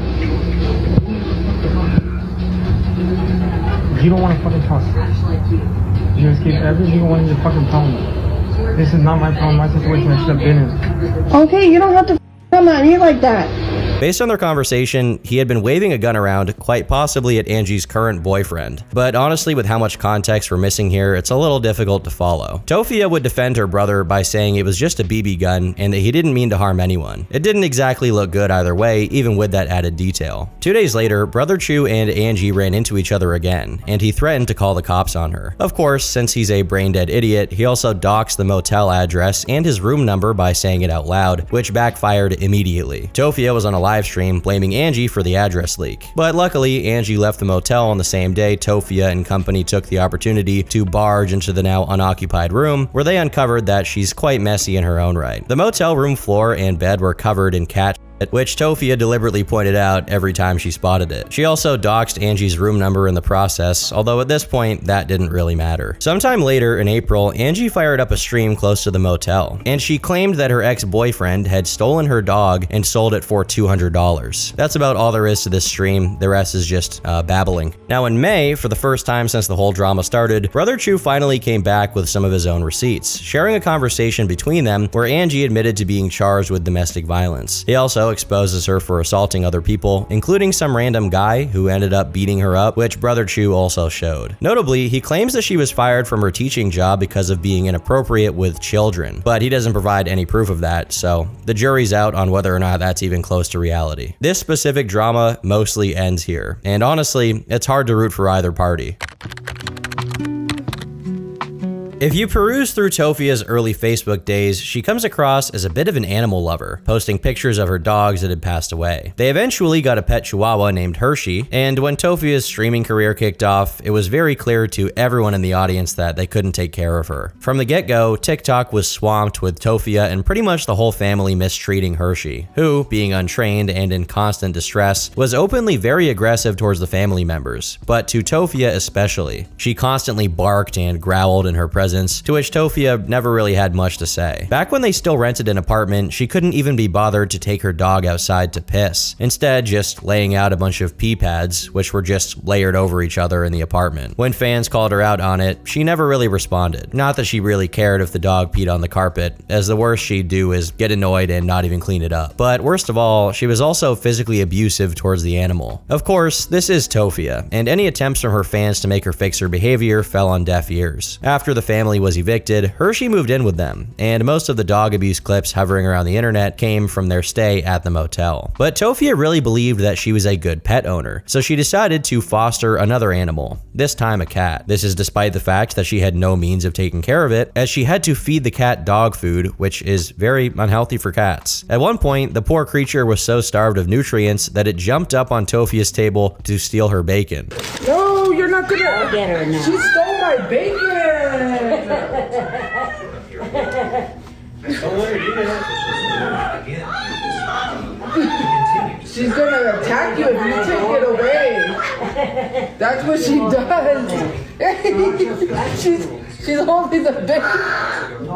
You don't want to fucking talk. You escape every single one of your fucking problems. This is not my problem, my situation I should have been in. Okay, you don't have to come at me like that. Based on their conversation, he had been waving a gun around, quite possibly at Angie's current boyfriend. But honestly, with how much context we're missing here, it's a little difficult to follow. Tophia would defend her brother by saying it was just a BB gun and that he didn't mean to harm anyone. It didn't exactly look good either way, even with that added detail. 2 days later, Brother Chu and Angie ran into each other again, and he threatened to call the cops on her. Of course, since he's a brain-dead idiot, he also doxed the motel address and his room number by saying it out loud, which backfired immediately. Tophia was on a live stream blaming Angie for the address leak. But luckily, Angie left the motel on the same day Tophia and company took the opportunity to barge into the now unoccupied room, where they uncovered that she's quite messy in her own right. The motel room floor and bed were covered in cat which Tophia deliberately pointed out every time she spotted it. She also doxed Angie's room number in the process, although at this point, that didn't really matter. Sometime later in April, Angie fired up a stream close to the motel, and she claimed that her ex-boyfriend had stolen her dog and sold it for $200. That's about all there is to this stream, the rest is just babbling. Now in May, for the first time since the whole drama started, Brother Chu finally came back with some of his own receipts, sharing a conversation between them where Angie admitted to being charged with domestic violence. He also video exposes her for assaulting other people, including some random guy who ended up beating her up, which Brother Chu also showed. Notably, he claims that she was fired from her teaching job because of being inappropriate with children, but he doesn't provide any proof of that, so the jury's out on whether or not that's even close to reality. This specific drama mostly ends here, and honestly, it's hard to root for either party. If you peruse through Tophia's early Facebook days, she comes across as a bit of an animal lover, posting pictures of her dogs that had passed away. They eventually got a pet chihuahua named Hershey, and when Tophia's streaming career kicked off, it was very clear to everyone in the audience that they couldn't take care of her. From the get-go, TikTok was swamped with Tophia and pretty much the whole family mistreating Hershey, who, being untrained and in constant distress, was openly very aggressive towards the family members, but to Tophia especially. She constantly barked and growled in her presence, to which Tophia never really had much to say. Back when they still rented an apartment, she couldn't even be bothered to take her dog outside to piss, instead just laying out a bunch of pee pads, which were just layered over each other in the apartment. When fans called her out on it, she never really responded. Not that she really cared if the dog peed on the carpet, as the worst she'd do is get annoyed and not even clean it up. But worst of all, she was also physically abusive towards the animal. Of course, this is Tophia, and any attempts from her fans to make her fix her behavior fell on deaf ears. After the family was evicted, Hershey moved in with them, and most of the dog abuse clips hovering around the internet came from their stay at the motel. But Tophia really believed that she was a good pet owner, so she decided to foster another animal, this time a cat. This is despite the fact that she had no means of taking care of it, as she had to feed the cat dog food, which is very unhealthy for cats. At one point, the poor creature was so starved of nutrients that it jumped up on Tophia's table to steal her bacon. No, you're not gonna I'll get her now. She stole my bacon. Don't let her do that. She's gonna attack you if you take it away. That's what she does. She's holding the bacon.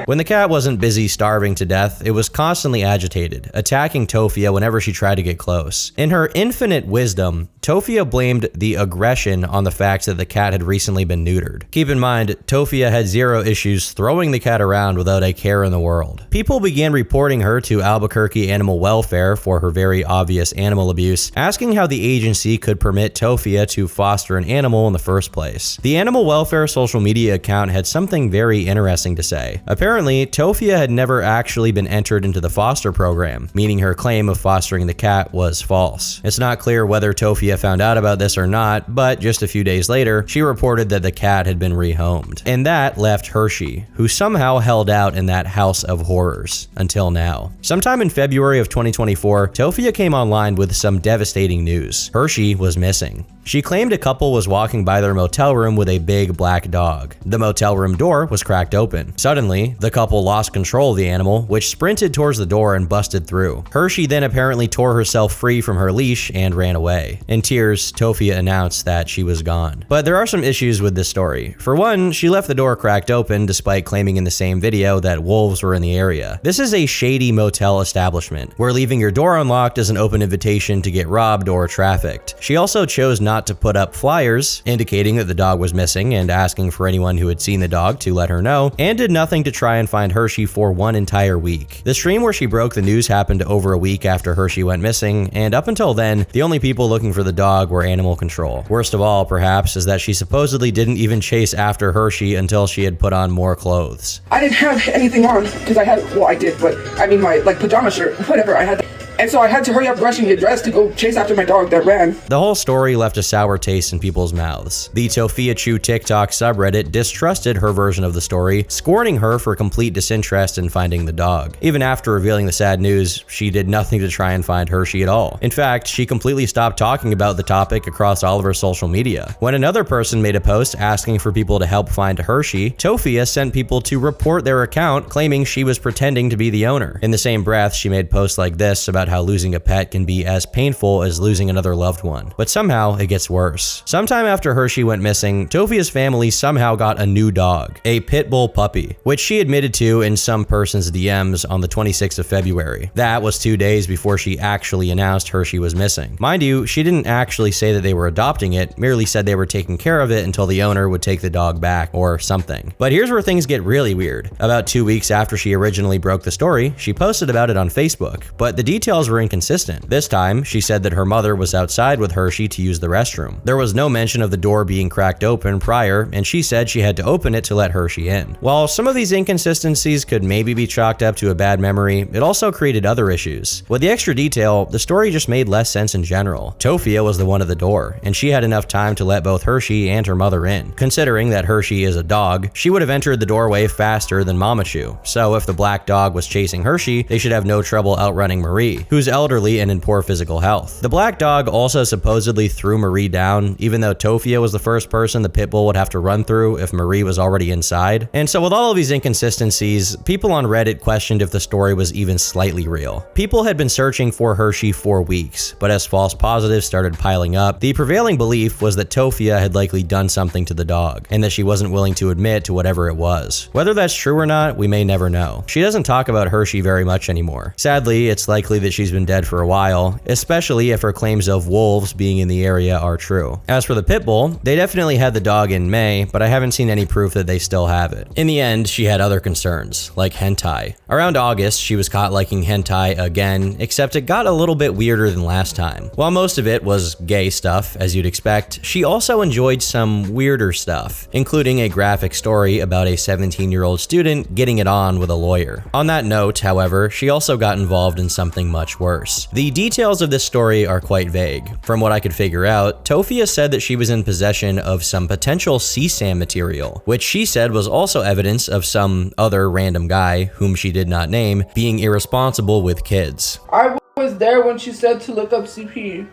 When the cat wasn't busy starving to death, it was constantly agitated, attacking Tophia whenever she tried to get close. In her infinite wisdom, Tophia blamed the aggression on the fact that the cat had recently been neutered. Keep in mind, Tophia had zero issues throwing the cat around without a care in the world. People began reporting her to Albuquerque Animal Welfare for her very obvious animal abuse, asking how the agency could permit Tophia to foster an animal in the first place. The Animal Welfare social media account had something very interesting to say. Apparently, Tophia had never actually been entered into the foster program, meaning her claim of fostering the cat was false. It's not clear whether Tophia found out about this or not, but just a few days later, she reported that the cat had been rehomed. And that left Hershey, who somehow held out in that house of horrors until now. Sometime in February of 2024, Tophia came online with some devastating news. Hershey was missing. She claimed a couple was walking by their motel room with a big black dog. The motel room door was cracked open. Suddenly, the couple lost control of the animal, which sprinted towards the door and busted through. Hershey then apparently tore herself free from her leash and ran away. In tears, Tophia announced that she was gone. But there are some issues with this story. For one, she left the door cracked open despite claiming in the same video that wolves were in the area. This is a shady motel establishment, where leaving your door unlocked is an open invitation to get robbed or trafficked. She also chose not to put up flyers indicating that the dog was missing and asking for anyone who had seen the dog to let her know, and did nothing to try and find Hershey for one entire week. The stream where she broke the news happened over a week after Hershey went missing, and up until then, the only people looking for the dog were animal control. Worst of all, perhaps, is that she supposedly didn't even chase after Hershey until she had put on more clothes. I didn't have anything on because I had, well, I did, but I mean my pajama shirt, whatever I had. And so I had to hurry up rushing get dressed to go chase after my dog that ran. The whole story left a sour taste in people's mouths. The Tophiachu TikTok subreddit distrusted her version of the story, scorning her for complete disinterest in finding the dog. Even after revealing the sad news, she did nothing to try and find Hershey at all. In fact, she completely stopped talking about the topic across all of her social media. When another person made a post asking for people to help find Hershey, Tophia sent people to report their account, claiming she was pretending to be the owner. In the same breath, she made posts like this about about how losing a pet can be as painful as losing another loved one. But somehow it gets worse. Sometime after Hershey went missing, Tophia's family somehow got a new dog, a pit bull puppy, which she admitted to in some person's DMs on the 26th of February. That was 2 days before she actually announced Hershey was missing. Mind you, she didn't actually say that they were adopting it, merely said they were taking care of it until the owner would take the dog back or something. But here's where things get really weird. About 2 weeks after she originally broke the story, she posted about it on Facebook, but the details were inconsistent. This time, she said that her mother was outside with Hershey to use the restroom. There was no mention of the door being cracked open prior, and she said she had to open it to let Hershey in. While some of these inconsistencies could maybe be chalked up to a bad memory, it also created other issues. With the extra detail, the story just made less sense in general. Tophia was the one at the door, and she had enough time to let both Hershey and her mother in. Considering that Hershey is a dog, she would have entered the doorway faster than Tophiachu. So if the black dog was chasing Hershey, they should have no trouble outrunning Marie, who's elderly and in poor physical health. The black dog also supposedly threw Marie down, even though Tophia was the first person the pit bull would have to run through if Marie was already inside. And so with all of these inconsistencies, people on Reddit questioned if the story was even slightly real. People had been searching for Hershey for weeks, but as false positives started piling up, the prevailing belief was that Tophia had likely done something to the dog, and that she wasn't willing to admit to whatever it was. Whether that's true or not, we may never know. She doesn't talk about Hershey very much anymore. Sadly, it's likely that she's been dead for a while, especially if her claims of wolves being in the area are true. As for the pit bull, they definitely had the dog in May, but I haven't seen any proof that they still have it. In the end, she had other concerns, like hentai. Around August, she was caught liking hentai again, except it got a little bit weirder than last time. While most of it was gay stuff, as you'd expect, she also enjoyed some weirder stuff, including a graphic story about a 17-year-old student getting it on with a lawyer. On that note, however, she also got involved in something much worse. The details of this story are quite vague. From what I could figure out, Tophia said that she was in possession of some potential CSAM material, which she said was also evidence of some other random guy, whom she did not name, being irresponsible with kids. I was there when she said to look up CP.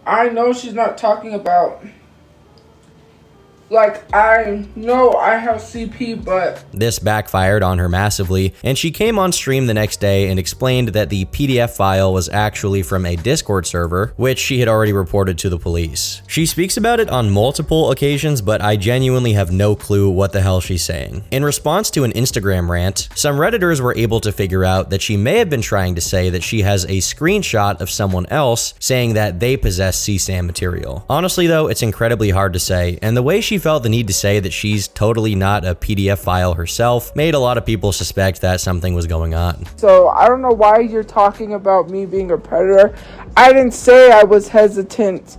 I know she's not talking about... Like, I know I have CP, but... This backfired on her massively, and she came on stream the next day and explained that the PDF file was actually from a Discord server, which she had already reported to the police. She speaks about it on multiple occasions, but I genuinely have no clue what the hell she's saying. In response to an Instagram rant, some Redditors were able to figure out that she may have been trying to say that she has a screenshot of someone else saying that they possess CSAM material. Honestly though, it's incredibly hard to say, and the way she felt the need to say that she's totally not a PDF file herself made a lot of people suspect that something was going on. So I don't know why you're talking about me being a predator. I didn't say I was hesitant.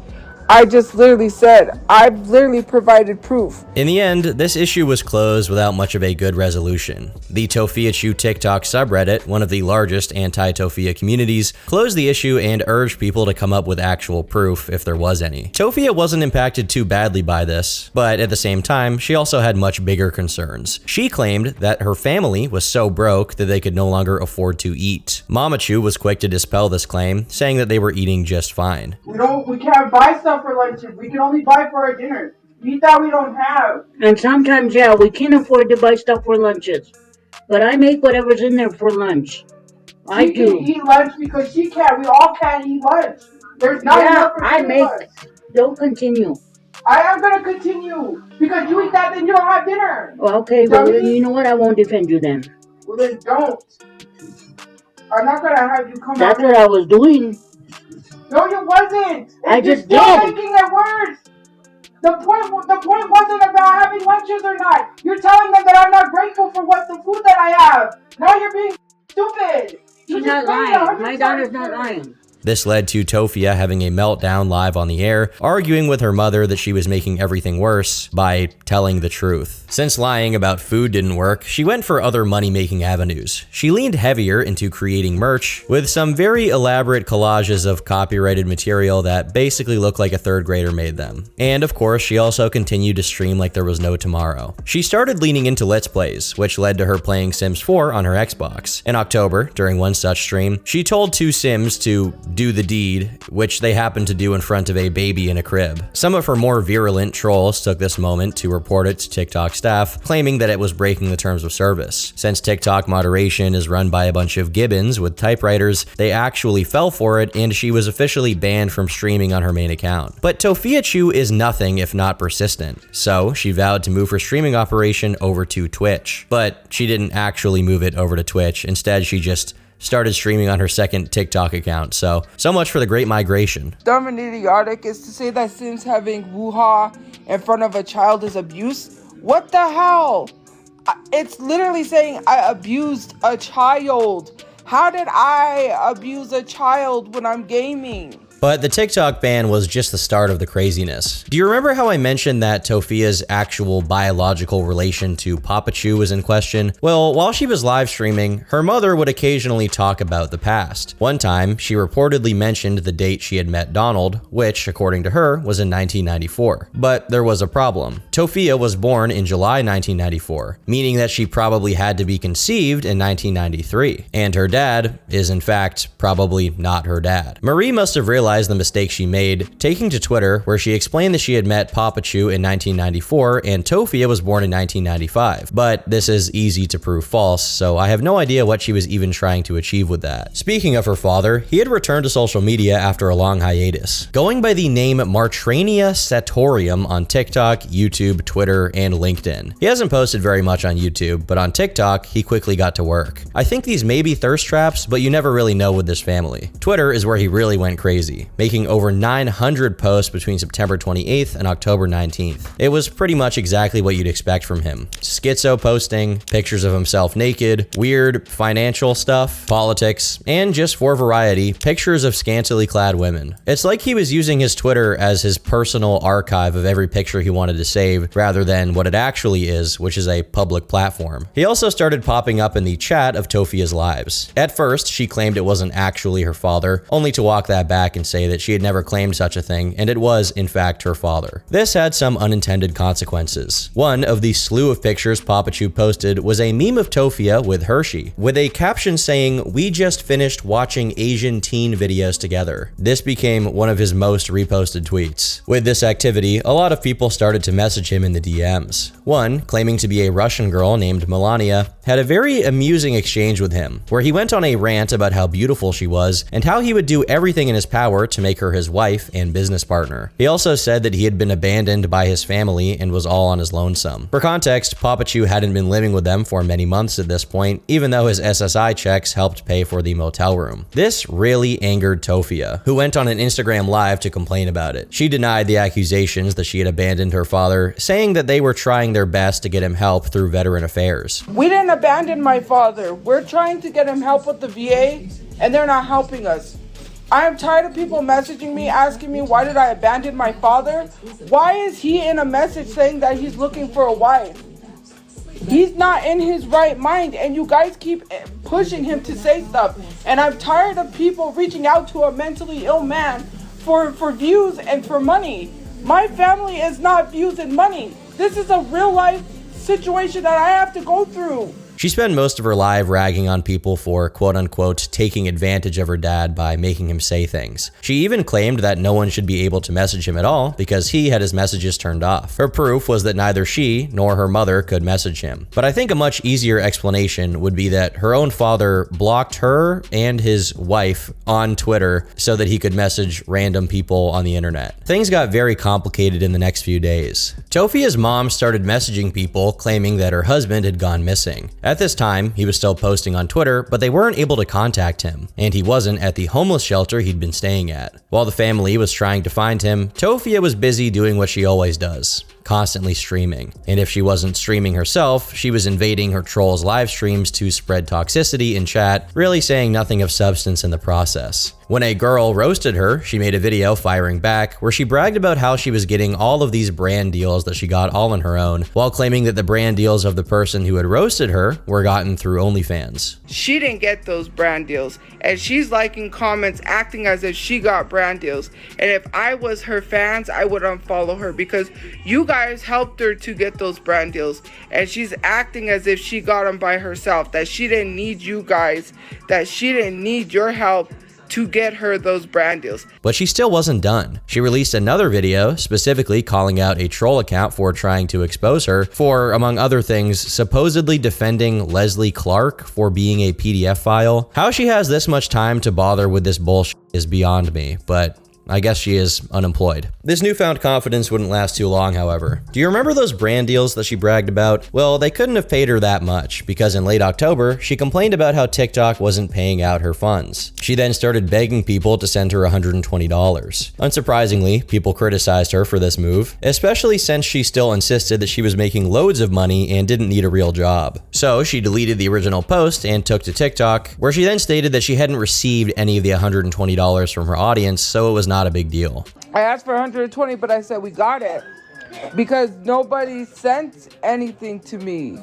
I just literally said, I've literally provided proof. In the end, this issue was closed without much of a good resolution. The Tophiachu TikTok subreddit, one of the largest anti-Tophia communities, closed the issue and urged people to come up with actual proof if there was any. Tophia wasn't impacted too badly by this, but at the same time, she also had much bigger concerns. She claimed that her family was so broke that they could no longer afford to eat. Tophiachu was quick to dispel this claim, saying that they were eating just fine. We can't buy stuff for lunches. We can only buy for our dinners. Eat that we don't have. And sometimes, yeah, we can afford to buy stuff for lunches. But I make whatever's in there for lunch. I do. She can eat lunch because she can't. We all can't eat lunch. There's not enough for I make. lunch. Don't continue. I am going to continue. Because you eat that, then you don't have dinner. Well, okay, well, you know what? I won't defend you then. Well, then don't. I'm not going to have you come That's out what I was doing. No, it wasn't. I just You're did. making it worse. The point wasn't about having lunches or not. You're telling them that I'm not grateful for the food that I have. Now you're being stupid. She's not lying. My daughter's not lying. This led to Tophia having a meltdown live on the air, arguing with her mother that she was making everything worse by telling the truth. Since lying about food didn't work, she went for other money-making avenues. She leaned heavier into creating merch with some very elaborate collages of copyrighted material that basically look like a third grader made them. And of course, she also continued to stream like there was no tomorrow. She started leaning into Let's Plays, which led to her playing Sims 4 on her Xbox. In October, during one such stream, she told two Sims to do the deed, which they happened to do in front of a baby in a crib. Some of her more virulent trolls took this moment to report it to TikTok staff, claiming that it was breaking the terms of service. Since TikTok moderation is run by a bunch of gibbons with typewriters, they actually fell for it, and she was officially banned from streaming on her main account. But Tophiachu is nothing if not persistent, so she vowed to move her streaming operation over to Twitch. But she didn't actually move it over to Twitch. Instead, she just started streaming on her second TikTok account. So much for the great migration. Dumb and idiotic is to say that Sims having woo-ha in front of a child is abuse. What the hell? It's literally saying I abused a child. How did I abuse a child when I'm gaming? But the TikTok ban was just the start of the craziness. Do you remember how I mentioned that Tophia's actual biological relation to Tophiachu was in question? Well, while she was live streaming, her mother would occasionally talk about the past. One time, she reportedly mentioned the date she had met Donald, which, according to her, was in 1994. But there was a problem. Tophia was born in July 1994, meaning that she probably had to be conceived in 1993. And her dad is, in fact, probably not her dad. Marie must have realized the mistake she made, taking to Twitter, where she explained that she had met Tophiachu in 1994 and Tophia was born in 1995. But this is easy to prove false, so I have no idea what she was even trying to achieve with that. Speaking of her father, he had returned to social media after a long hiatus, going by the name Martrania Satorium on TikTok, YouTube, Twitter, and LinkedIn. He hasn't posted very much on YouTube, but on TikTok, he quickly got to work. I think these may be thirst traps, but you never really know with this family. Twitter is where he really went crazy, making over 900 posts between September 28th and October 19th. It was pretty much exactly what you'd expect from him. Schizo posting, pictures of himself naked, weird financial stuff, politics, and just for variety, pictures of scantily clad women. It's like he was using his Twitter as his personal archive of every picture he wanted to save, rather than what it actually is, which is a public platform. He also started popping up in the chat of Tophia's lives. At first, she claimed it wasn't actually her father, only to walk that back and say that she had never claimed such a thing, and it was, in fact, her father. This had some unintended consequences. One of the slew of pictures Tophiachu posted was a meme of Tophia with Hershey, with a caption saying, "We just finished watching Asian teen videos together." This became one of his most reposted tweets. With this activity, a lot of people started to message him in the DMs. One, claiming to be a Russian girl named Melania, had a very amusing exchange with him, where he went on a rant about how beautiful she was and how he would do everything in his power to make her his wife and business partner. He also said that he had been abandoned by his family and was all on his lonesome. For context, Tophiachu hadn't been living with them for many months at this point, even though his SSI checks helped pay for the motel room. This really angered Tophia, who went on an Instagram live to complain about it. She denied the accusations that she had abandoned her father, saying that they were trying their best to get him help through veteran affairs. We didn't abandon my father. We're trying to get him help with the VA, and they're not helping us. I am tired of people messaging me, asking me why did I abandon my father? Why is he in a message saying that he's looking for a wife? He's not in his right mind, and you guys keep pushing him to say stuff. And I'm tired of people reaching out to a mentally ill man for views and for money. My family is not views and money. This is a real life situation that I have to go through. She spent most of her life ragging on people for quote-unquote taking advantage of her dad by making him say things. She even claimed that no one should be able to message him at all because he had his messages turned off. Her proof was that neither she nor her mother could message him. But I think a much easier explanation would be that her own father blocked her and his wife on Twitter so that he could message random people on the internet. Things got very complicated in the next few days. Tophia's mom started messaging people claiming that her husband had gone missing. At this time, he was still posting on Twitter, but they weren't able to contact him, and he wasn't at the homeless shelter he'd been staying at. While the family was trying to find him, Tophia was busy doing what she always does, constantly streaming. And if she wasn't streaming herself, she was invading her trolls' live streams to spread toxicity in chat, really saying nothing of substance in the process. When a girl roasted her, she made a video firing back where she bragged about how she was getting all of these brand deals that she got all on her own, while claiming that the brand deals of the person who had roasted her were gotten through OnlyFans. She didn't get those brand deals, and she's liking comments acting as if she got brand deals. And if I was her fans, I would unfollow her because you guys helped her to get those brand deals, and she's acting as if she got them by herself, that she didn't need you guys, that she didn't need your help to get her those brand deals. But she still wasn't done. She released another video specifically calling out a troll account for trying to expose her for, among other things, supposedly defending Leslie Clark for being a PDF file. How she has this much time to bother with this bullshit is beyond me, but I guess she is unemployed. This newfound confidence wouldn't last too long, however. Do you remember those brand deals that she bragged about? Well, they couldn't have paid her that much, because in late October, she complained about how TikTok wasn't paying out her funds. She then started begging people to send her $120. Unsurprisingly, people criticized her for this move, especially since she still insisted that she was making loads of money and didn't need a real job. So she deleted the original post and took to TikTok, where she then stated that she hadn't received any of the $120 from her audience, so it was not a big deal. I asked for 120, but I said we got it because nobody sent anything to me.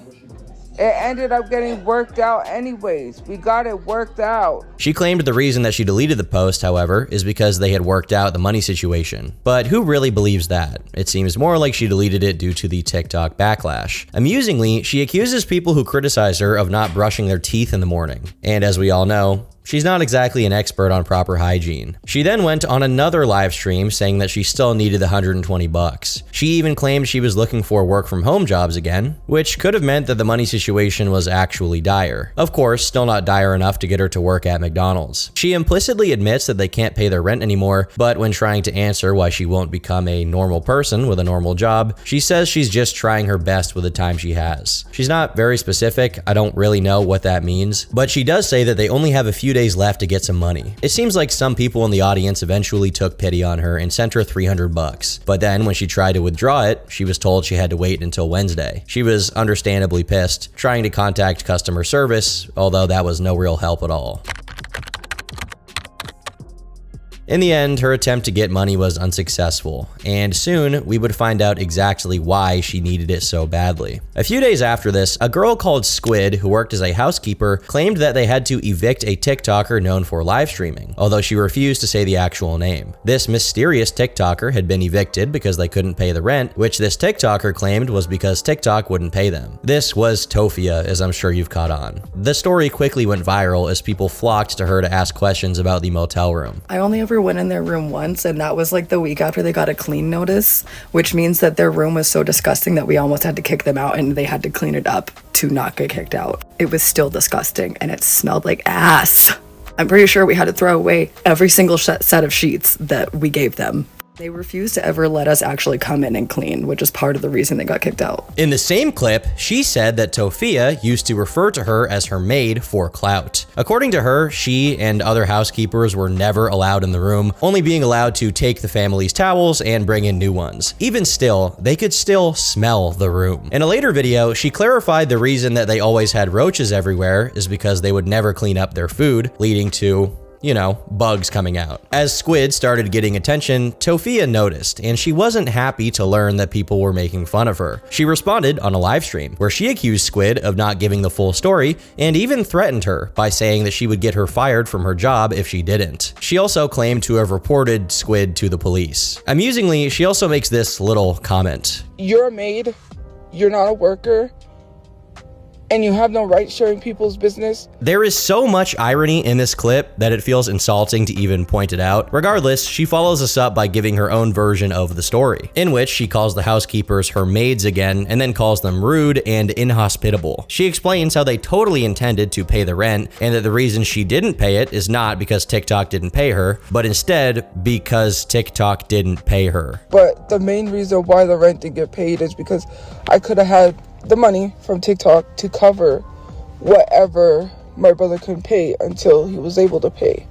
It ended up getting worked out anyways. We got it worked out. She claimed the reason that she deleted the post, however, is because they had worked out the money situation. But who really believes that? It seems more like she deleted it due to the TikTok backlash. Amusingly, she accuses people who criticize her of not brushing their teeth in the morning. And as we all know, she's not exactly an expert on proper hygiene. She then went on another live stream saying that she still needed the $120. She even claimed she was looking for work from home jobs again, which could have meant that the money situation was actually dire. Of course, still not dire enough to get her to work at McDonald's. She implicitly admits that they can't pay their rent anymore, but when trying to answer why she won't become a normal person with a normal job, she says she's just trying her best with the time she has. She's not very specific, I don't really know what that means, but she does say that they only have a few days left to get some money. It seems like some people in the audience eventually took pity on her and sent her $300. But then when she tried to withdraw it, she was told she had to wait until Wednesday. She was understandably pissed, trying to contact customer service, although that was no real help at all. In the end, her attempt to get money was unsuccessful, and soon we would find out exactly why she needed it so badly. A few days after this, a girl called Squid, who worked as a housekeeper, claimed that they had to evict a TikToker known for live streaming, although she refused to say the actual name. This mysterious TikToker had been evicted because they couldn't pay the rent, which this TikToker claimed was because TikTok wouldn't pay them. This was Tophia, as I'm sure you've caught on. The story quickly went viral as people flocked to her to ask questions about the motel room. I only ever went in their room once, and that was like the week after they got a clean notice, which means that their room was so disgusting that we almost had to kick them out, and they had to clean it up to not get kicked out. It was still disgusting, and it smelled like ass. I'm pretty sure we had to throw away every single set of sheets that we gave them. They refused to ever let us actually come in and clean, which is part of the reason they got kicked out. In the same clip, she said that Tophia used to refer to her as her maid for clout. According to her, she and other housekeepers were never allowed in the room, only being allowed to take the family's towels and bring in new ones. Even still, they could still smell the room. In a later video, she clarified the reason that they always had roaches everywhere is because they would never clean up their food, leading to, you know, bugs coming out. As Squid started getting attention, Tophia noticed, and she wasn't happy to learn that people were making fun of her. She responded on a live stream, where she accused Squid of not giving the full story, and even threatened her by saying that she would get her fired from her job if she didn't. She also claimed to have reported Squid to the police. Amusingly, she also makes this little comment. You're a maid, you're not a worker, and you have no right sharing people's business. There is so much irony in this clip that it feels insulting to even point it out. Regardless, she follows us up by giving her own version of the story, in which she calls the housekeepers her maids again and then calls them rude and inhospitable. She explains how they totally intended to pay the rent and that the reason she didn't pay it is not because TikTok didn't pay her, but instead because TikTok didn't pay her. But the main reason why the rent didn't get paid is because I could have had the money from TikTok to cover whatever my brother couldn't pay until he was able to pay.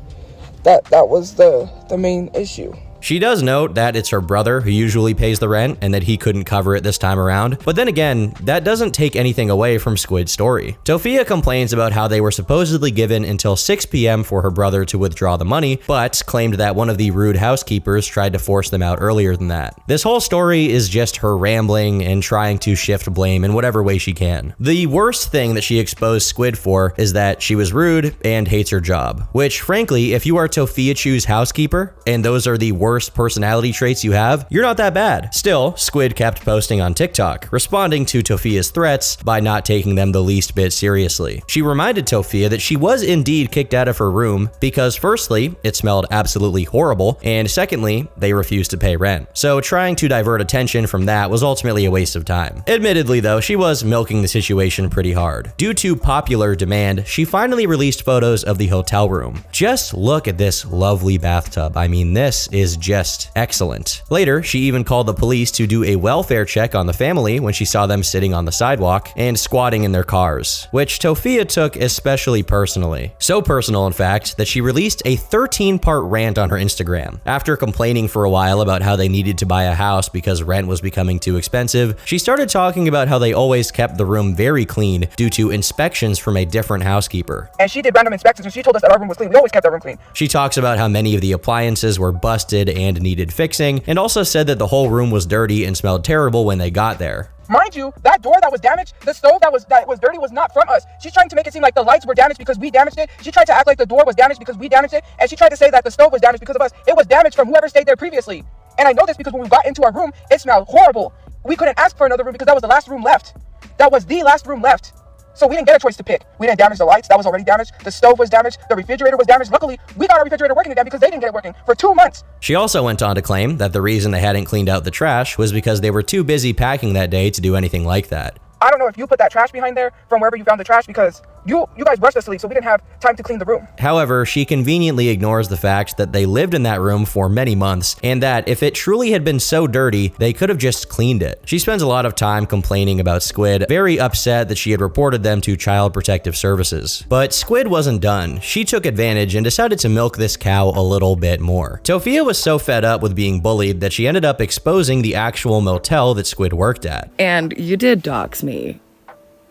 That was the main issue. She does note that it's her brother who usually pays the rent and that he couldn't cover it this time around, but then again, that doesn't take anything away from Squid's story. Tophia complains about how they were supposedly given until 6 p.m. for her brother to withdraw the money, but claimed that one of the rude housekeepers tried to force them out earlier than that. This whole story is just her rambling and trying to shift blame in whatever way she can. The worst thing that she exposed Squid for is that she was rude and hates her job, which frankly, if you are Tophiachu's housekeeper, and those are the worst worst personality traits you have, you're not that bad. Still, Squid kept posting on TikTok, responding to Tophia's threats by not taking them the least bit seriously. She reminded Tophia that she was indeed kicked out of her room because firstly, it smelled absolutely horrible, and secondly, they refused to pay rent. So trying to divert attention from that was ultimately a waste of time. Admittedly though, she was milking the situation pretty hard. Due to popular demand, she finally released photos of the hotel room. Just look at this lovely bathtub. I mean, this is just excellent. Later, she even called the police to do a welfare check on the family when she saw them sitting on the sidewalk and squatting in their cars, which Tophia took especially personally. So personal, in fact, that she released a 13-part rant on her Instagram. After complaining for a while about how they needed to buy a house because rent was becoming too expensive, she started talking about how they always kept the room very clean due to inspections from a different housekeeper. And she did random inspections and she told us that our room was clean. We always kept our room clean. She talks about how many of the appliances were busted and needed fixing, and also said that the whole room was dirty and smelled terrible when they got there. Mind you, that door that was damaged, the stove that was dirty was not from us. She's trying to make it seem like the lights were damaged because we damaged it. She tried to act like the door was damaged because we damaged it, and she tried to say that the stove was damaged because of us. It was damaged from whoever stayed there previously. And I know this because when we got into our room, it smelled horrible. We couldn't ask for another room because that was the last room left. That was the last room left. So we didn't get a choice to pick. We didn't damage the lights. That was already damaged. The stove was damaged. The refrigerator was damaged. Luckily, we got our refrigerator working again because they didn't get it working for 2 months. She also went on to claim that the reason they hadn't cleaned out the trash was because they were too busy packing that day to do anything like that. I don't know if you put that trash behind there from wherever you found the trash because you guys rushed us to sleep, so we didn't have time to clean the room. However, she conveniently ignores the fact that they lived in that room for many months and that if it truly had been so dirty, they could have just cleaned it. She spends a lot of time complaining about Squid, very upset that she had reported them to Child Protective Services. But Squid wasn't done. She took advantage and decided to milk this cow a little bit more. Tophia was so fed up with being bullied that she ended up exposing the actual motel that Squid worked at. And you did dox me.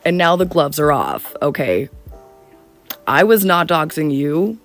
And now the gloves are off, okay? I was not doxing you.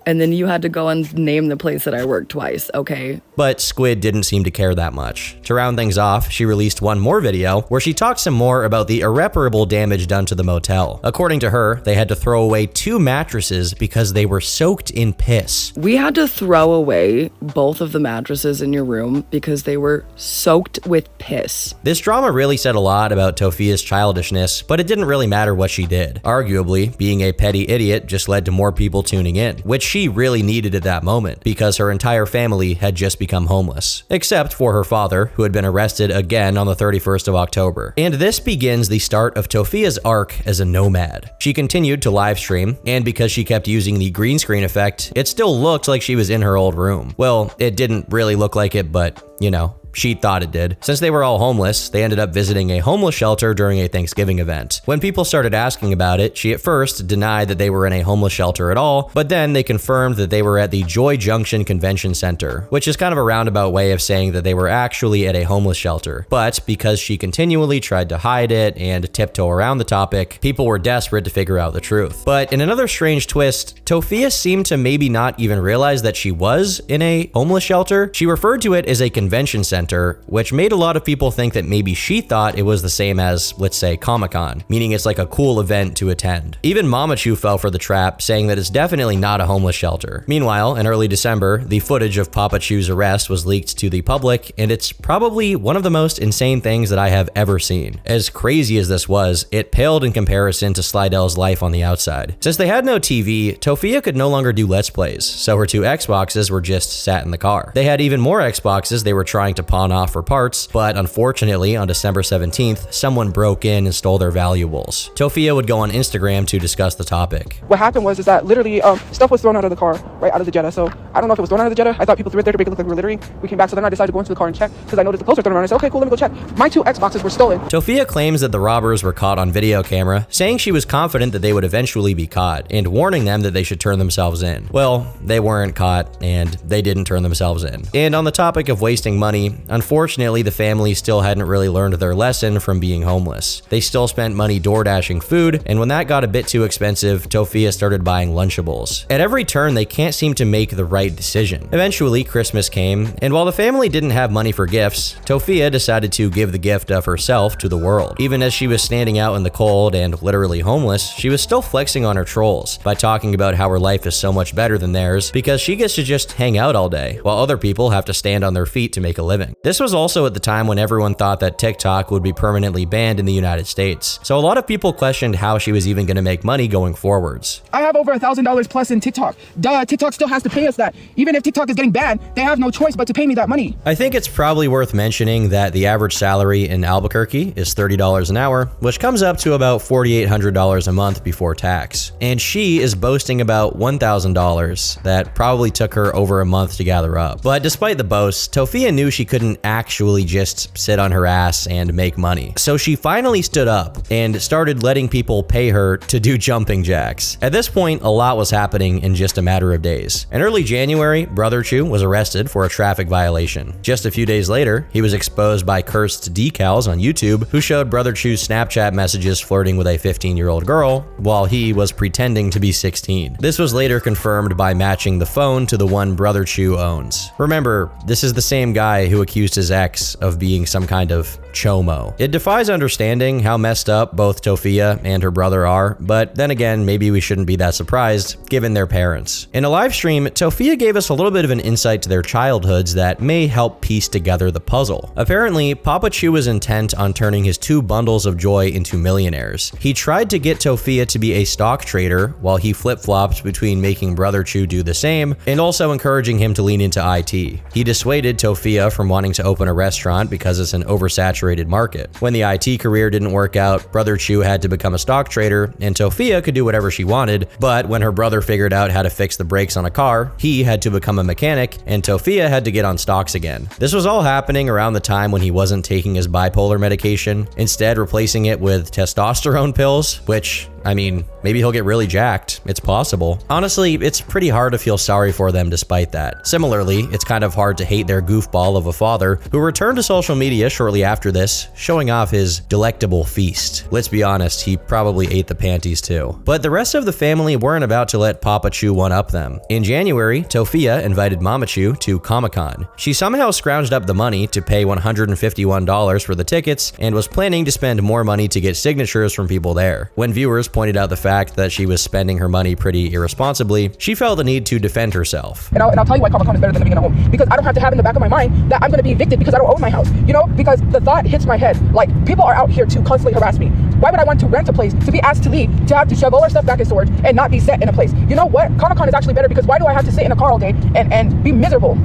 And then you had to go and name the place that I worked twice, okay? But Squid didn't seem to care that much. To round things off, she released one more video where she talked some more about the irreparable damage done to the motel. According to her, they had to throw away 2 mattresses because they were soaked in piss. We had to throw away both of the mattresses in your room because they were soaked with piss. This drama really said a lot about Tophia's childishness, but it didn't really matter what she did. Arguably, being a petty idiot just led to more people tuning in, which she really needed at that moment because her entire family had just become homeless, except for her father, who had been arrested again on the 31st of October. And this begins the start of Tophia's arc as a nomad. She continued to live stream, and because she kept using the green screen effect, it still looked like she was in her old room. Well, it didn't really look like it, but, you know, she thought it did. Since they were all homeless, they ended up visiting a homeless shelter during a Thanksgiving event. When people started asking about it, she at first denied that they were in a homeless shelter at all, but then they confirmed that they were at the Joy Junction Convention Center, which is kind of a roundabout way of saying that they were actually at a homeless shelter. But because she continually tried to hide it and tiptoe around the topic, people were desperate to figure out the truth. But in another strange twist, Tophia seemed to maybe not even realize that she was in a homeless shelter. She referred to it as a convention center, which made a lot of people think that maybe she thought it was the same as, let's say, Comic-Con, meaning it's like a cool event to attend. Even Tophiachu fell for the trap, saying that it's definitely not a homeless shelter. Meanwhile, in early December, the footage of Tophiachu's arrest was leaked to the public, and it's probably one of the most insane things that I have ever seen. As crazy as this was, it paled in comparison to Slidell's life on the outside. Since they had no TV, Tophia could no longer do Let's Plays, so her 2 Xboxes were just sat in the car. They had even more Xboxes they were trying to pawn off for parts, but unfortunately on December 17th, someone broke in and stole their valuables. Tophia would go on Instagram to discuss the topic. What happened was that literally stuff was thrown out of the car, right out of the Jetta. So I don't know if it was thrown out of the Jetta. I thought people threw it there to make it look like we were littering. We came back, so then I decided to go into the car and check because I noticed the clothes were thrown around. I said, okay, cool, let me go check. My 2 Xboxes were stolen. Tophia claims that the robbers were caught on video camera, saying she was confident that they would eventually be caught and warning them that they should turn themselves in. Well, they weren't caught and they didn't turn themselves in. And on the topic of wasting money, unfortunately, the family still hadn't really learned their lesson from being homeless. They still spent money door dashing food, and when that got a bit too expensive, Tophia started buying Lunchables. At every turn, they can't seem to make the right decision. Eventually, Christmas came, and while the family didn't have money for gifts, Tophia decided to give the gift of herself to the world. Even as she was standing out in the cold and literally homeless, she was still flexing on her trolls by talking about how her life is so much better than theirs because she gets to just hang out all day, while other people have to stand on their feet to make a living. This was also at the time when everyone thought that TikTok would be permanently banned in the United States, so a lot of people questioned how she was even going to make money going forwards. I have over $1,000 plus in TikTok. Duh, TikTok still has to pay us that. Even if TikTok is getting banned, they have no choice but to pay me that money. I think it's probably worth mentioning that the average salary in Albuquerque is $30 an hour, which comes up to about $4,800 a month before tax. And she is boasting about $1,000 that probably took her over a month to gather up. But despite the boasts, Tophia knew she couldn't actually just sit on her ass and make money. So she finally stood up and started letting people pay her to do jumping jacks. At this point, a lot was happening in just a matter of days. In early January, Brother Chu was arrested for a traffic violation. Just a few days later, he was exposed by cursed decals on YouTube who showed Brother Chu's Snapchat messages flirting with a 15-year-old girl while he was pretending to be 16. This was later confirmed by matching the phone to the one Brother Chu owns. Remember, this is the same guy who accused his ex of being some kind of chomo. It defies understanding how messed up both Tophia and her brother are, but then again, maybe we shouldn't be that surprised given their parents. In a live stream, Tophia gave us a little bit of an insight to their childhoods that may help piece together the puzzle. Apparently, Papa Chu was intent on turning his two bundles of joy into millionaires. He tried to get Tophia to be a stock trader while he flip-flopped between making Brother Chu do the same and also encouraging him to lean into IT. He dissuaded Tophia from wanting to open a restaurant because it's an oversaturated market. When the IT career didn't work out, Brother Chu had to become a stock trader, and Tophia could do whatever she wanted, but when her brother figured out how to fix the brakes on a car, he had to become a mechanic, and Tophia had to get on stocks again. This was all happening around the time when he wasn't taking his bipolar medication, instead replacing it with testosterone pills, which, I mean, maybe he'll get really jacked. It's possible. Honestly, it's pretty hard to feel sorry for them despite that. Similarly, it's kind of hard to hate their goofball of a father who returned to social media shortly after this, showing off his delectable feast. Let's be honest, he probably ate the panties too. But the rest of the family weren't about to let Papa Chu one-up them. In January, Tophia invited Mama Chu to Comic-Con. She somehow scrounged up the money to pay $151 for the tickets and was planning to spend more money to get signatures from people there. When viewers pointed out the fact that she was spending her money pretty irresponsibly, she felt the need to defend herself. And I'll tell you why Comic-Con is better than living in a home. Because I don't have to have in the back of my mind that I'm going to be evicted because I don't own my house. You know, because the thought hits my head, like, people are out here to constantly harass me. Why would I want to rent a place, to be asked to leave, to have to shove all our stuff back in storage, and not be set in a place? You know what? Comic-Con is actually better because why do I have to sit in a car all day and be miserable?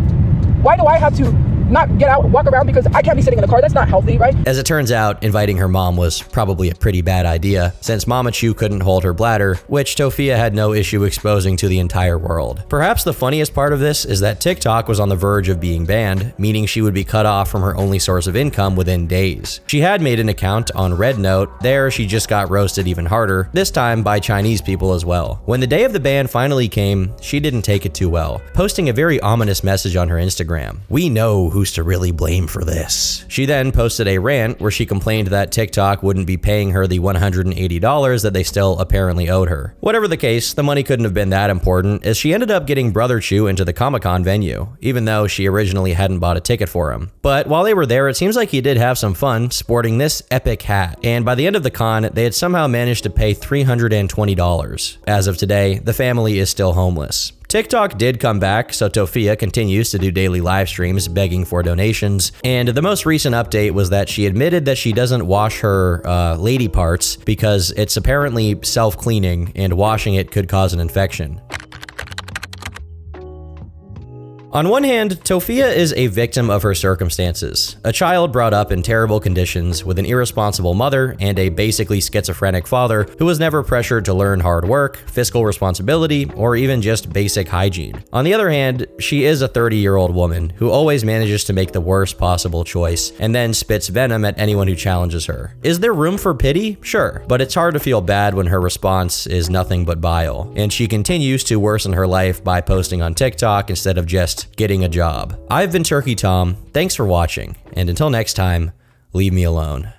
Why do I have to not get out, walk around because I can't be sitting in the car? That's not healthy, right? As it turns out, inviting her mom was probably a pretty bad idea, since Mama Chu couldn't hold her bladder, which Tophia had no issue exposing to the entire world. Perhaps the funniest part of this is that TikTok was on the verge of being banned, meaning she would be cut off from her only source of income within days. She had made an account on RedNote. There, she just got roasted even harder, this time by Chinese people as well. When the day of the ban finally came, she didn't take it too well, posting a very ominous message on her Instagram. "We know who's to really blame for this." She then posted a rant where she complained that TikTok wouldn't be paying her the $180 that they still apparently owed her. Whatever the case, the money couldn't have been that important, as she ended up getting Brother Chu into the Comic-Con venue, even though she originally hadn't bought a ticket for him. But while they were there, it seems like he did have some fun sporting this epic hat, and by the end of the con, they had somehow managed to pay $320. As of today, the family is still homeless. TikTok did come back, so Tophia continues to do daily live streams begging for donations, and the most recent update was that she admitted that she doesn't wash her lady parts because it's apparently self-cleaning and washing it could cause an infection. On one hand, Tophia is a victim of her circumstances. A child brought up in terrible conditions with an irresponsible mother and a basically schizophrenic father who was never pressured to learn hard work, fiscal responsibility, or even just basic hygiene. On the other hand, she is a 30-year-old woman who always manages to make the worst possible choice and then spits venom at anyone who challenges her. Is there room for pity? Sure, but it's hard to feel bad when her response is nothing but bile, and she continues to worsen her life by posting on TikTok instead of just first, getting a job. I've been Turkey Tom, thanks for watching, and until next time, leave me alone.